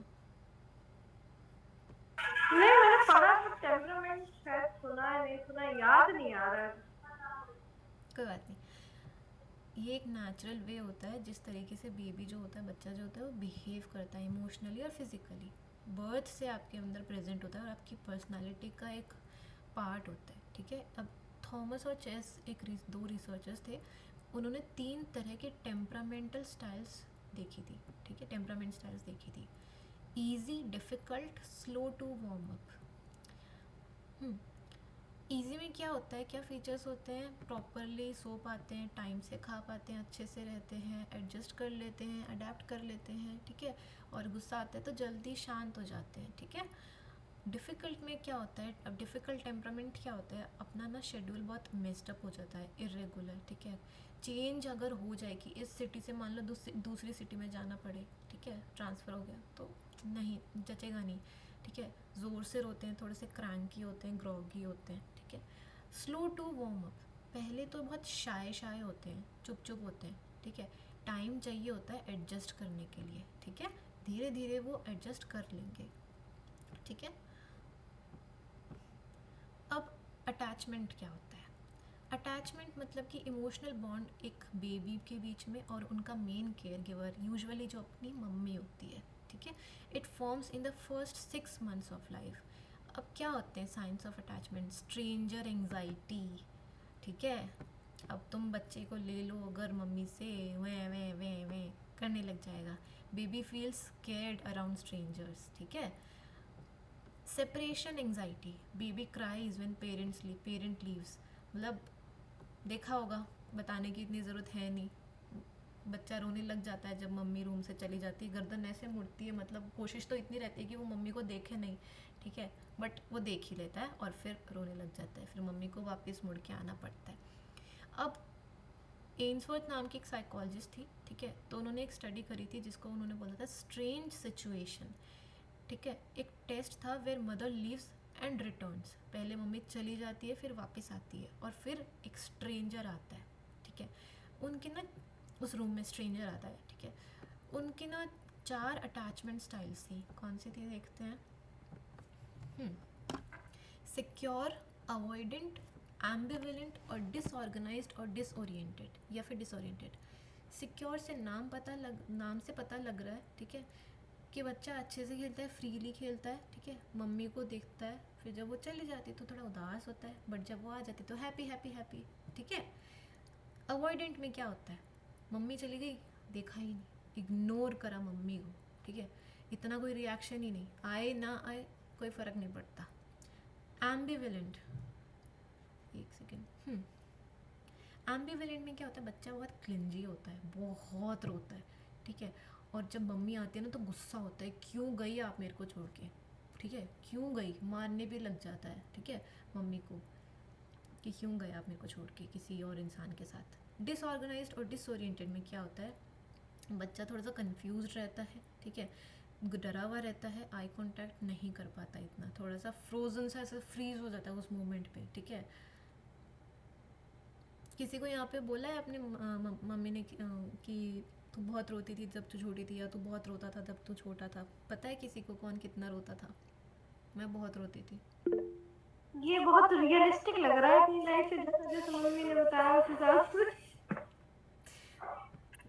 नहीं, मैंने पढ़ा तो टेम्परामेंट शायद सुना है, नहीं सुना, याद नहीं आ रहा है।
कोई बात नहीं। ये एक नेचुरल वे होता है जिस तरीके से बेबी जो होता है, बच्चा जो होता है, वो बिहेव करता है इमोशनली और फिजिकली। बर्थ से आपके अंदर प्रेजेंट होता है और आपकी पर्सनालिटी का एक पार्ट होता है, ठीक है। अब थॉमस और चेस दो रिसर्चर्स थे, उन्होंने 3 तरह के टेम्परामेंटल स्टाइल्स देखी थी, ठीक है, टेम्परामेंट स्टाइल्स देखी थी। Easy, difficult, slow to warm up. Easy में क्या होता है, क्या फीचर्स होते हैं? प्रॉपरली सो पाते हैं, टाइम से खा पाते हैं, अच्छे से रहते हैं, एडजस्ट कर लेते हैं, अडेप्ट कर लेते हैं, ठीक है, और गुस्सा आता है तो जल्दी शांत हो जाते हैं, ठीक है। डिफ़िकल्ट में क्या होता है? अब डिफ़िकल्ट टेम्परामेंट क्या होता है, अपना ना शेड्यूल बहुत मिस्ड अप हो जाता है, इरेगुलर, ठीक है। चेंज अगर हो जाए कि इस सिटी से मान लो दूसरी सिटी में जाना पड़े, ठीक है, ट्रांसफ़र हो गया तो नहीं जचेगा नहीं, ठीक है। ज़ोर से रोते हैं, थोड़े से क्रैंकी होते हैं, ग्रॉगी होते हैं, ठीक है। स्लो टू वार्म अप, पहले तो बहुत शाय होते हैं, चुप होते हैं, ठीक है। टाइम चाहिए होता है एडजस्ट करने के लिए, ठीक है, धीरे धीरे वो एडजस्ट कर लेंगे, ठीक है। अब अटैचमेंट क्या होता है? अटैचमेंट मतलब कि इमोशनल बॉन्ड एक बेबी के बीच में और उनका मेन केयर गिवर, यूजुअली जो अपनी मम्मी होती है, ठीक है। It forms in the first 6 months of life. अब क्या होते हैं science of attachment? Stranger anxiety, ठीक है। अब तुम बच्चे को ले लो अगर मम्मी से, वे करने लग जाएगा। Baby feels scared around strangers, ठीक है। Separation anxiety, baby cries when parent leaves. मतलब देखा होगा, बताने की इतनी ज़रूरत है नहीं, बच्चा रोने लग जाता है जब मम्मी रूम से चली जाती है, गर्दन ऐसे मुड़ती है, मतलब कोशिश तो इतनी रहती है कि वो मम्मी को देखे नहीं, ठीक है, बट वो देख ही लेता है और फिर रोने लग जाता है, फिर मम्मी को वापस मुड़ के आना पड़ता है। अब एम्सवर्थ नाम की एक साइकोलॉजिस्ट थी, ठीक है, तो उन्होंने एक स्टडी करी थी जिसको उन्होंने बोला था स्ट्रेंज सिचुएशन, ठीक है। एक टेस्ट था where mother leaves and returns, पहले मम्मी चली जाती है फिर वापस आती है और फिर एक स्ट्रेंजर आता है, ठीक है। उनके ना उस रूम में स्ट्रेंजर आता है, ठीक है। उनकी ना 4 अटैचमेंट स्टाइल्स थी, कौन सी थी देखते हैं। सिक्योर, अवॉइडेंट, एम्बिवेलेंट और डिसऑर्गेनाइज्ड और डिसओरिएंटेड या फिर डिसओरिएंटेड। सिक्योर से नाम से पता लग रहा है, ठीक है, कि बच्चा अच्छे से खेलता है, फ्रीली खेलता है, ठीक है, मम्मी को देखता है, फिर जब वो चली जाती है तो थोड़ा उदास होता है, बट जब वो आ जाती है तो हैप्पी, ठीक है। अवॉइडेंट में क्या होता है, मम्मी चली गई, देखा ही नहीं, इग्नोर करा मम्मी को, ठीक है, इतना कोई रिएक्शन ही नहीं, आए ना आए कोई फ़र्क नहीं पड़ता। एम्बिवेलेंट, एक सेकेंड, एम्बिवेलेंट में क्या होता है, बच्चा बहुत क्लिंजी होता है, बहुत रोता है, ठीक है, और जब मम्मी आती है ना तो गुस्सा होता है, क्यों गई आप मेरे को छोड़ के, ठीक है, क्यों गई, मारने भी लग जाता है, ठीक है, मम्मी को, कि क्यों गए आप मेरे को छोड़ के किसी और इंसान के साथ। डिसऑर्गेनाइज्ड और डिसओरिएंटेड में क्या होता है, बच्चा थोड़ा सा कंफ्यूज रहता है, ठीक है, डरा हुआ रहता है, आई कांटेक्ट नहीं कर पाता इतना, थोड़ा सा फ्रोजन सा ऐसा फ्रीज हो जाता है उस मोमेंट पे, ठीक है। किसी को यहाँ पे बोला है अपने मम्मी ने कि तू बहुत रोती थी जब तू छोटी थी, या तू बहुत रोता था जब तू छोटा था? पता है किसी को कौन कितना रोता था? मैं बहुत रोती थी।
ये बहुत रियलिस्टिक लग रहा है अपनी लाइफ से, जैसे मम्मी ने बताया उस हिसाब से।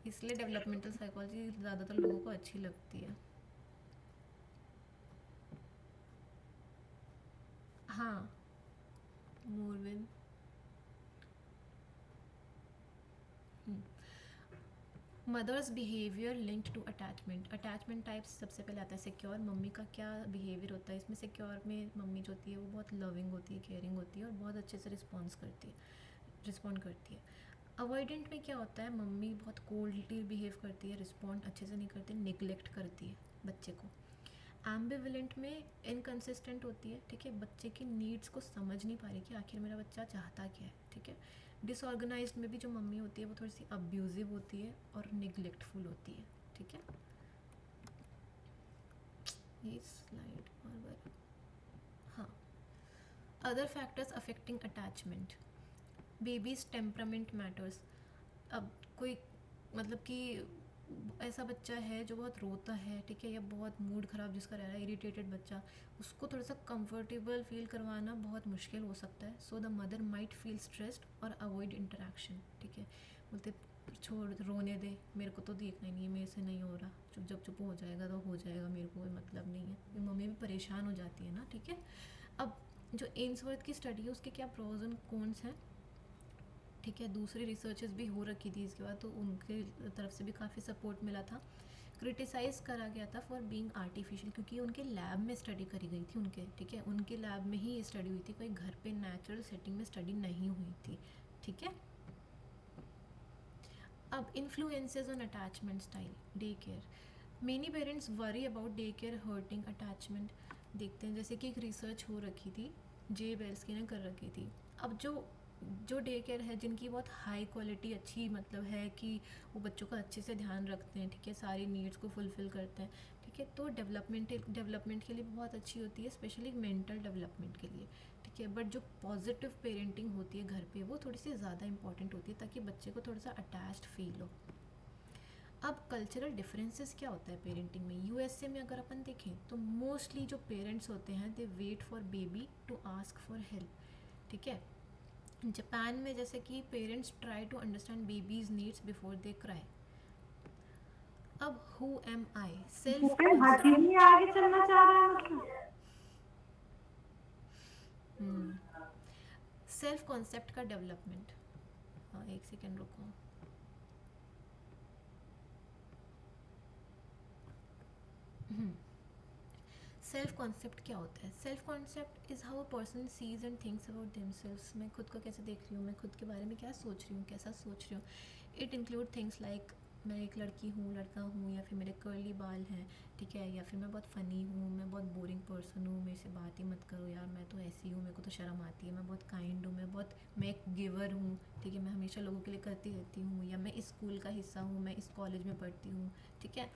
इसलिए डेवलपमेंटल साइकोलॉजी ज़्यादातर लोगों को अच्छी लगती है। हाँ, मोरविन। Mother's behaviour linked to attachment. Attachment types सबसे पहले आता है सिक्योर। मम्मी का क्या बिहेवियर होता है इसमें? सिक्योर में मम्मी जो होती है वो बहुत लविंग होती है, केयरिंग होती है और बहुत अच्छे से रिस्पॉन्ड करती है। अवॉइडेंट में क्या होता है? मम्मी बहुत कोल्डली बिहेव करती है, रिस्पॉन्ड अच्छे से नहीं करती, निगलेक्ट करती है बच्चे को। एम्बिवेलेंट में इनकंसिस्टेंट होती है, ठीक है, बच्चे की नीड्स को समझ नहीं पा रही कि आखिर मेरा बच्चा चाहता क्या है, ठीक है। डिसऑर्गेनाइज्ड में भी जो मम्मी होती है वो थोड़ी सी अब्यूजिव होती है और निगलेक्टफुल होती है, ठीक है। ये स्लाइड और बार, हाँ। Other factors affecting attachment. Babies temperament matters. अब कोई मतलब कि ऐसा बच्चा है जो बहुत रोता है, ठीक है, या बहुत मूड ख़राब जिसका रह रहा है, इरिटेटेड बच्चा, उसको थोड़ा सा कंफर्टेबल फील करवाना बहुत मुश्किल हो सकता है। So the mother might feel stressed और अवॉइड इंटरेक्शन, ठीक है। बोलते छोड़, रोने दे, मेरे को तो देखना ही नहीं है, मेरे से नहीं हो रहा, जब चुप हो जाएगा तो हो जाएगा, मेरे को कोई मतलब नहीं है। ये मम्मी भी परेशान हो जाती है ना, ठीक है। अब जो एम्सवर्थ की स्टडी है उसके क्या प्रोज एंड कॉन्स हैं, ठीक है, दूसरी रिसर्चेस भी हो रखी थी इसके बाद, तो उनके तरफ से भी काफ़ी सपोर्ट मिला था। क्रिटिसाइज़ करा गया था फॉर बीइंग आर्टिफिशियल, क्योंकि उनके लैब में स्टडी करी गई थी उनके, ठीक है, उनके लैब में ही ये स्टडी हुई थी, कोई घर पे नेचुरल सेटिंग में स्टडी नहीं हुई थी, ठीक है। अब influences on attachment style. Day care. Many parents worry about day care hurting attachment. देखते हैं, जैसे कि एक रिसर्च हो रखी थी, जे बेल्स्की ने कर रखी थी। अब जो डे केयर है जिनकी बहुत हाई क्वालिटी अच्छी मतलब है कि वो बच्चों का अच्छे से ध्यान रखते हैं, ठीक है, सारी नीड्स को फुलफ़िल करते हैं, ठीक है, तो डेवलपमेंट के लिए बहुत अच्छी होती है, स्पेशली मेंटल डेवलपमेंट के लिए, ठीक है। बट जो पॉजिटिव पेरेंटिंग होती है घर पे वो थोड़ी सी ज़्यादा इंपॉर्टेंट होती है, ताकि बच्चे को थोड़ा सा अटैच्ड फील हो। अब कल्चरल डिफरेंसेस क्या होता है पेरेंटिंग में? यूएसए में अगर अपन देखें तो मोस्टली जो पेरेंट्स होते हैं they wait for baby to ask for help, ठीक है। जापान में जैसे कि parents try to understand babies needs before they cry. अब हु एम आई?
भूपेन हाथी नहीं आगे चलना चाह रहा है मतलब।
सेल्फ कॉन्सेप्ट का डेवलपमेंट। हाँ, एक सेकेंड रुको। सेल्फ कॉन्सेप्ट क्या होता है? Self concept is how a person sees and thinks about themselves. मैं खुद को कैसे देख रही हूँ, मैं खुद के बारे में क्या सोच रही हूँ, कैसा सोच रही हूँ। इट इंक्लूड थिंग्स लाइक मैं एक लड़की हूँ, लड़का हूँ, या फिर मेरे कर्ली बाल हैं, ठीक है, या फिर मैं बहुत फ़नी हूँ, मैं बहुत बोरिंग पर्सन हूँ, मेरे से बात ही मत करो यार, मैं तो ऐसी हूँ, मेरे को तो शर्म आती है, मैं बहुत काइंड हूँ, मैं एक गिवर हूँ, ठीक है, मैं हमेशा लोगों के लिए करती रहती हूँ, या मैं इस स्कूल का हिस्सा हूँ, मैं इस कॉलेज में पढ़ती हूँ, ठीक है।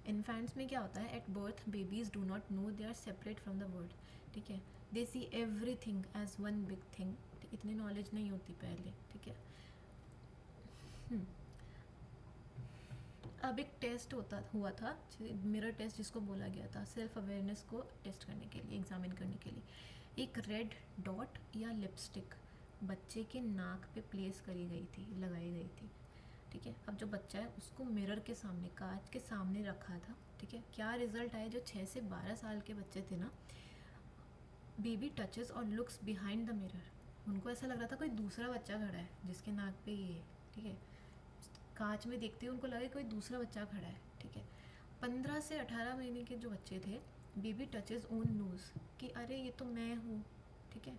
इन्फेंट्स में क्या होता है? At birth babies do not know they are separate from the world, ठीक है, they see everything as one big thing, इतनी नॉलेज नहीं होती पहले, ठीक है। अब एक टेस्ट हुआ था, मिरर टेस्ट जिसको बोला गया था, सेल्फ अवेयरनेस को टेस्ट करने के लिए, एग्जामिन करने के लिए। एक रेड डॉट या लिपस्टिक बच्चे के नाक पे प्लेस करी गई थी, लगाई गई थी, ठीक है। अब जो बच्चा है उसको मिरर के सामने, कांच के सामने रखा था, ठीक है। क्या रिजल्ट आया? जो 6 से 12 साल के बच्चे थे ना, बेबी टचेस और लुक्स बिहाइंड द मिरर, उनको ऐसा लग रहा था कोई दूसरा बच्चा खड़ा है जिसके नाक पे ये है, ठीक है। कांच में देखते ही उनको लगा कोई दूसरा बच्चा खड़ा है, ठीक है। 15 से 18 महीने के जो बच्चे थे, बेबी टचेस ओन नोज़ कि अरे ये तो मैं हूँ, ठीक है,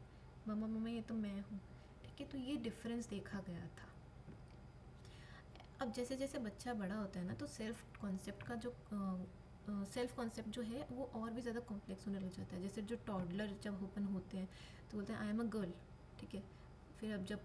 मम्मा मम्मा ये तो मैं हूँ, ठीक है। तो ये डिफरेंस देखा गया था। अब जैसे जैसे बच्चा बड़ा होता है ना, तो सेल्फ कॉन्सेप्ट जो है वो और भी ज़्यादा कॉम्प्लेक्स होने लग जाता है। जैसे जो टॉडलर जब ओपन होते हैं तो बोलते हैं आई एम अ गर्ल, ठीक है। फिर अब जब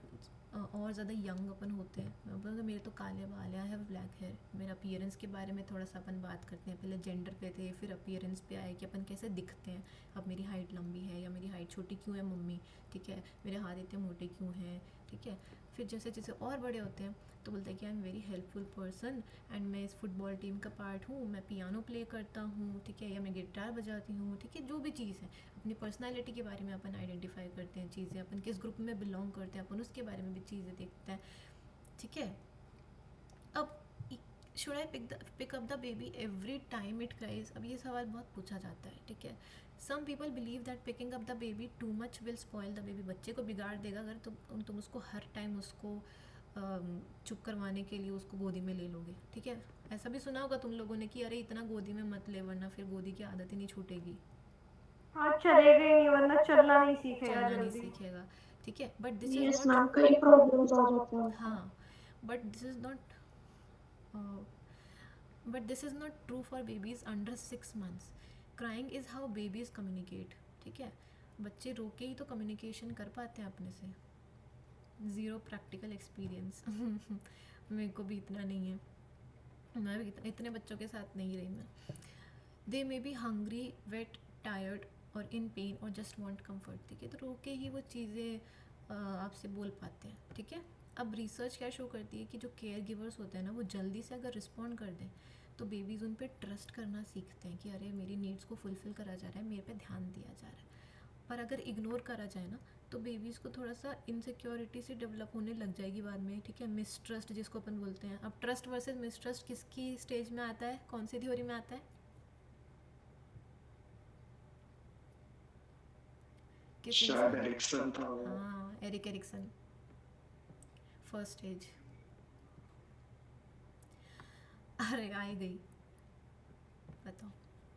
और ज़्यादा यंग अपन होते हैं। मैं बोलूँगा मेरे तो काले बाल हैं, आई हैव ब्लैक हेयर। मेरा अपीयरेंस के बारे में थोड़ा सा अपन बात करते हैं। पहले जेंडर पे थे, फिर अपीयरेंस पे आए कि अपन कैसे दिखते हैं। अब मेरी हाइट लंबी है या मेरी हाइट छोटी क्यों है मम्मी, ठीक है, मेरे हाथ इतने मोटे क्यों हैं, ठीक है। फिर जैसे जैसे और बड़े होते हैं तो बोलते हैं कि I am very helpful person and मैं इस फुटबॉल टीम का पार्ट हूँ, मैं पियानो प्ले करता हूँ, ठीक है, या मैं गिटार बजाती हूँ, ठीक है। जो भी चीज़ है अपनी पर्सनालिटी के बारे में अपन आइडेंटिफाई करते हैं चीज़ें, अपन किस ग्रुप में बिलोंग करते हैं अपन उसके बारे में भी चीज़ें देखते हैं, ठीक है। अब should I pick up the baby every time it cries, अब ये सवाल बहुत पूछा जाता है, ठीक है। Some people believe that picking up the baby too much will spoil the baby, बच्चे को बिगाड़ देगा अगर तुम उसको हर टाइम उसको चुप करवाने के लिए उसको गोदी में ले लोगे, ठीक है। ऐसा भी सुना होगा तुम लोगों ने कि अरे इतना गोदी में मत ले वरना फिर गोदी की आदत ही नहीं छूटेगी,
हाँ चलेगा ही नहीं वरना चलना नहीं सीखेगा
चलना नहीं
जल्दी।
सीखेगा, ठीक है। But this is
yes
not,
ma'am, कई प्रॉब्लम्स आ जाते हैं उनको।
हाँ, but this is not but this is not true for babies under 6 months। Crying is how babies communicate, ठीक है। बच्चे रो के ही तो कम्युनिकेशन कर पाते हैं अपने से। ज़ीरो प्रैक्टिकल एक्सपीरियंस मेरे को भी इतना नहीं है, मैं भी इतने बच्चों के साथ नहीं रही मैं। They may be hungry, wet, tired और इन पेन और जस्ट वॉन्ट कम्फर्ट, ठीक है। तो रो के ही वो चीज़ें आपसे बोल पाते हैं, ठीक है। अब रिसर्च क्या शो करती है कि जो केयर गिवर्स होते हैं ना वो जल्दी से अगर रिस्पॉन्ड कर दें तो बेबीज़ उन पर ट्रस्ट करना सीखते हैं कि अरे मेरी नीड्स को फुलफ़िल करा जा रहा है, मेरे पे ध्यान दिया जा रहा है। पर अगर इग्नोर करा जाए ना तो बेबीज़ को थोड़ा सा इनसिक्योरिटी से डेवलप होने लग जाएगी बाद में, ठीक है। मिसट्रस्ट जिसको अपन बोलते हैं। अब ट्रस्ट वर्सेस मिसट्रस्ट किसकी स्टेज में आता है, कौन सी थ्योरी में आता है, किस
शायद एरिक्सन था वो।
हाँ, एरिक एरिक्सन, फर्स्ट स्टेज। अरे आई गई, बताओ।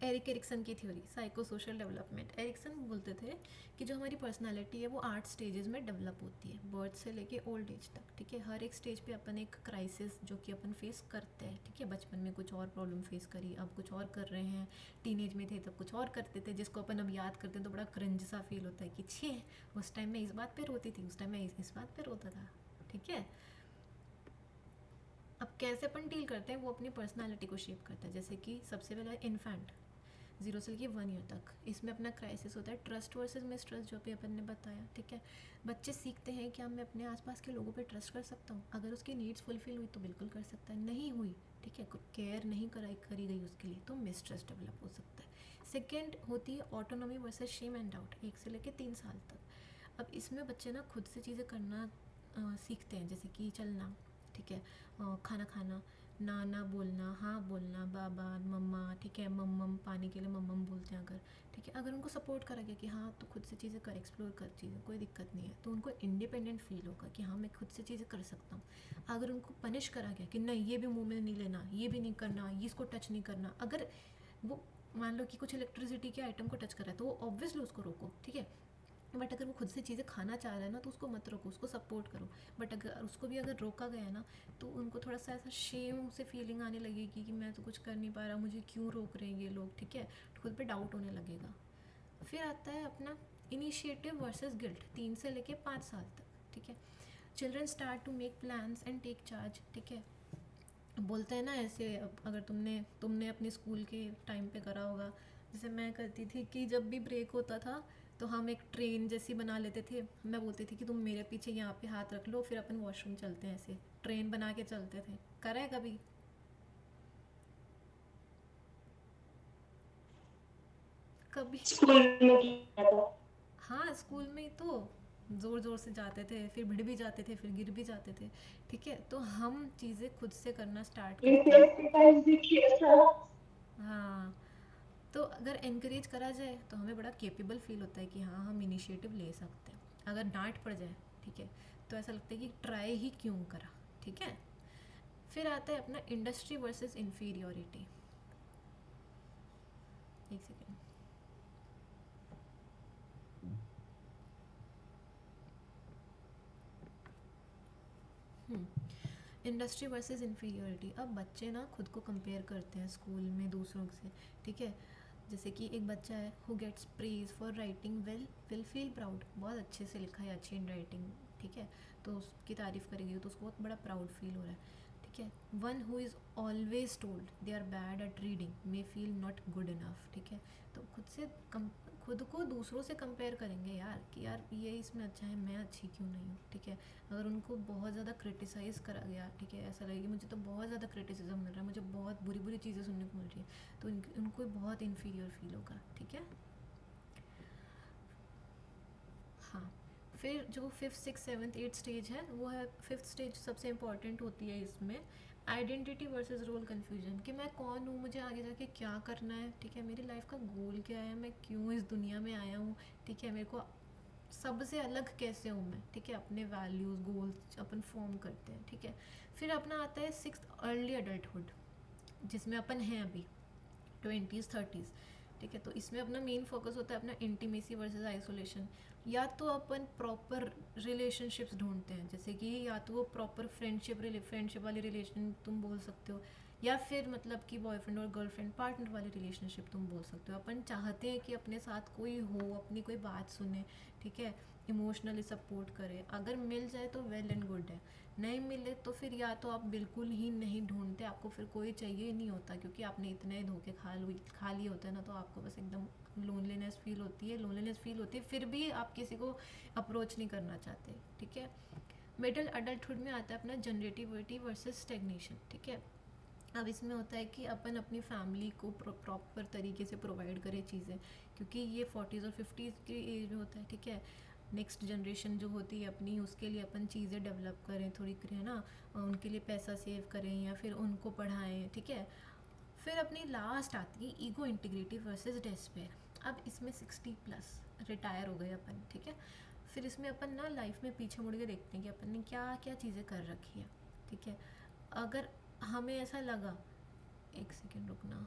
एरिक एरिक्सन की theory, psycho social development. Erikson बोलते थे कि जो हमारी पर्सनालिटी है वो 8 स्टेजेस में डेवलप होती है, बर्थ से लेके ओल्ड एज तक, ठीक है। हर एक स्टेज पे अपन एक क्राइसिस जो कि अपन फेस करते हैं, ठीक है। बचपन में कुछ और प्रॉब्लम फेस करी, अब कुछ और कर रहे हैं। टीनेज में थे तब कुछ और करते थे जिसको अपन अब याद करते हैं तो बड़ा क्रिंज सा फील होता है कि छे उस टाइम मैं इस बात पे रोती थी, उस टाइम मैं इस बात पे रोता था, ठीक है। अब कैसे अपन डील करते हैं वो अपनी पर्सनालिटी को शेप करता है। जैसे कि सबसे पहले इन्फेंट 0 से लेके 1 ईयर तक, इसमें अपना क्राइसिस होता है ट्रस्ट वर्सेस मिसट्रस्ट, जो भी अपन ने बताया, ठीक है। बच्चे सीखते हैं कि मैं अपने आसपास के लोगों पे ट्रस्ट कर सकता हूँ, अगर उसकी नीड्स फुलफिल हुई तो बिल्कुल कर सकता है, नहीं हुई, ठीक है, केयर नहीं करी गई उसके लिए तो मिसट्रस्ट डेवलप हो सकता है। सेकेंड होती है autonomy versus shame and doubt, 1 से लेके 3 साल तक। अब इसमें बच्चे ना खुद से चीज़ें करना सीखते हैं, जैसे कि चलना, ठीक है, खाना खाना, ना बोलना, हाँ बोलना, बाबा मम्मा, ठीक है, मम्मम, पानी के लिए मम्मम बोलते हैं अगर, ठीक है। अगर उनको सपोर्ट करा गया कि हाँ तो खुद से चीज़ें कर, एक्सप्लोर कर चीज़ें, कोई दिक्कत नहीं है, तो उनको इंडिपेंडेंट फील होगा कि हाँ मैं खुद से चीज़ें कर सकता हूँ। अगर उनको पनिश करा गया कि नहीं ये भी मुंह में नहीं लेना, ये भी नहीं करना, ये इसको टच नहीं करना, अगर वो मान लो कि कुछ इलेक्ट्रिसिटी के आइटम को टच करा है तो वो ऑब्वियसली उसको रोको, ठीक है। बट अगर वो खुद से चीज़ें खाना चाह रहा है ना तो उसको मत रोको, उसको सपोर्ट करो। बट अगर उसको भी अगर रोका गया ना तो उनको थोड़ा सा ऐसा शेम से फीलिंग आने लगेगी कि मैं तो कुछ कर नहीं पा रहा, मुझे क्यों रोक रहे हैं ये लोग, ठीक है। खुद पे डाउट होने लगेगा। फिर आता है अपना इनिशिएटिव वर्सेस गिल्ट, 3 से लेके 5 साल तक, ठीक है। Children start to make plans and take charge, ठीक है। बोलते हैं ना ऐसे, अगर तुमने अपने स्कूल के टाइम पे करा होगा, जैसे मैं करती थी कि जब भी ब्रेक होता था तो हम एक ट्रेन जैसी बना लेते थे। मैं बोलती थी कि तुम मेरे पीछे यहाँ पे हाथ रख लो, फिर अपन वॉशरूम चलते हैं, ऐसे ट्रेन बना के चलते थे। करा है कभी? कभी
स्कूल में किया था।
हाँ, स्कूल में ही तो ज़ोर ज़ोर से जाते थे, फिर भिड़ भी जाते थे, फिर गिर भी जाते थे, ठीक है। तो हम चीज़ें खुद से करना स्टार्ट करते हैं।
रिसेस के टाइम भी किया था।
हाँ, तो अगर एनकरेज करा जाए तो हमें बड़ा केपेबल फील होता है कि हाँ हम इनिशिएटिव ले सकते हैं। अगर डांट पड़ जाए, ठीक है, तो ऐसा लगता है कि ट्राई ही क्यों करा, ठीक है। फिर आता है अपना इंडस्ट्री वर्सेस इन्फीरियोरिटी। एक सेकेंड। Industry versus inferiority. अब बच्चे ना खुद को कंपेयर करते हैं स्कूल में दूसरों से, ठीक है। जैसे कि एक बच्चा है who gets praise for writing well, will feel proud, बहुत अच्छे से लिखा है, अच्छी इन राइटिंग, ठीक है, तो उसकी तारीफ़ करेगी तो उसको बहुत बड़ा प्राउड फील हो रहा है, ठीक है। One who is always told they are bad at reading may feel not good enough, ठीक है। तो खुद को दूसरों से कंपेयर करेंगे यार कि यार ये इसमें अच्छा है, मैं अच्छी क्यों नहीं हूँ, ठीक है। अगर उनको बहुत ज़्यादा क्रिटिसाइज़ करा गया, ठीक है, ऐसा लगे कि मुझे तो बहुत ज़्यादा क्रिटिसिज्म मिल रहा है, मुझे बहुत बुरी बुरी चीज़ें सुनने को मिल रही है, तो उनको बहुत इन्फीरियर फील होगा, ठीक है। हाँ, फिर जो 5th 6th 7th 8th stage है वो है, 5th स्टेज सबसे इम्पॉर्टेंट होती है इसमें, आइडेंटिटी वर्सेस रोल कन्फ्यूजन, कि मैं कौन हूँ, मुझे आगे जाके क्या करना है, ठीक है, मेरी लाइफ का गोल क्या है, मैं क्यों इस दुनिया में आया हूँ, ठीक है, मेरे को सबसे अलग कैसे हूँ मैं, ठीक है। अपने वैल्यूज़ गोल्स अपन फॉर्म करते हैं, ठीक है। फिर अपना आता है 6th अर्ली अडल्टहुड, जिसमें अपन हैं अभी 20s 30s, ठीक है। तो इसमें अपना मेन फोकस होता है अपना इंटीमेसी वर्सेस आइसोलेशन। या तो अपन प्रॉपर रिलेशनशिप्स ढूंढते हैं, जैसे कि या तो वो प्रॉपर फ्रेंडशिप वाली रिलेशन तुम बोल सकते हो, या फिर मतलब कि बॉयफ्रेंड और गर्लफ्रेंड पार्टनर वाली रिलेशनशिप तुम बोल सकते हो। अपन चाहते हैं कि अपने साथ कोई हो, अपनी कोई बात सुने, ठीक है, इमोशनली सपोर्ट करे। अगर मिल जाए तो वेल एंड गुड है, नहीं मिले तो फिर या तो आप बिल्कुल ही नहीं ढूंढते, आपको फिर कोई चाहिए ही नहीं होता, क्योंकि आपने इतने धोखे खा लिए होते हैं ना, तो आपको बस एकदम लोनलीनेस फील होती है, फिर भी आप किसी को अप्रोच नहीं करना चाहते, ठीक है। मिडिल अडल्टहुड में आता है अपना जनरेटिविटी वर्सेस स्टेग्नेशन, ठीक है। अब इसमें होता है कि अपन अपनी फैमिली को प्रॉपर तरीके से प्रोवाइड करें चीज़ें, क्योंकि ये 40s और 50s की एज में होता है, ठीक है। नेक्स्ट जनरेशन जो होती है अपनी, उसके लिए अपन चीज़ें डेवलप करें थोड़ी, है ना, उनके लिए पैसा सेव करें या फिर उनको पढ़ाएं, ठीक है। फिर अपनी लास्ट आती है ईगो इंटीग्रिटी वर्सेस डेस्पेयर। अब इसमें 60+ रिटायर हो गए अपन, ठीक है। फिर इसमें अपन ना लाइफ में पीछे मुड़ के देखते हैं कि अपन ने क्या क्या चीज़ें कर रखी है, ठीक है। अगर हमें ऐसा लगा, एक सेकेंड रुकना,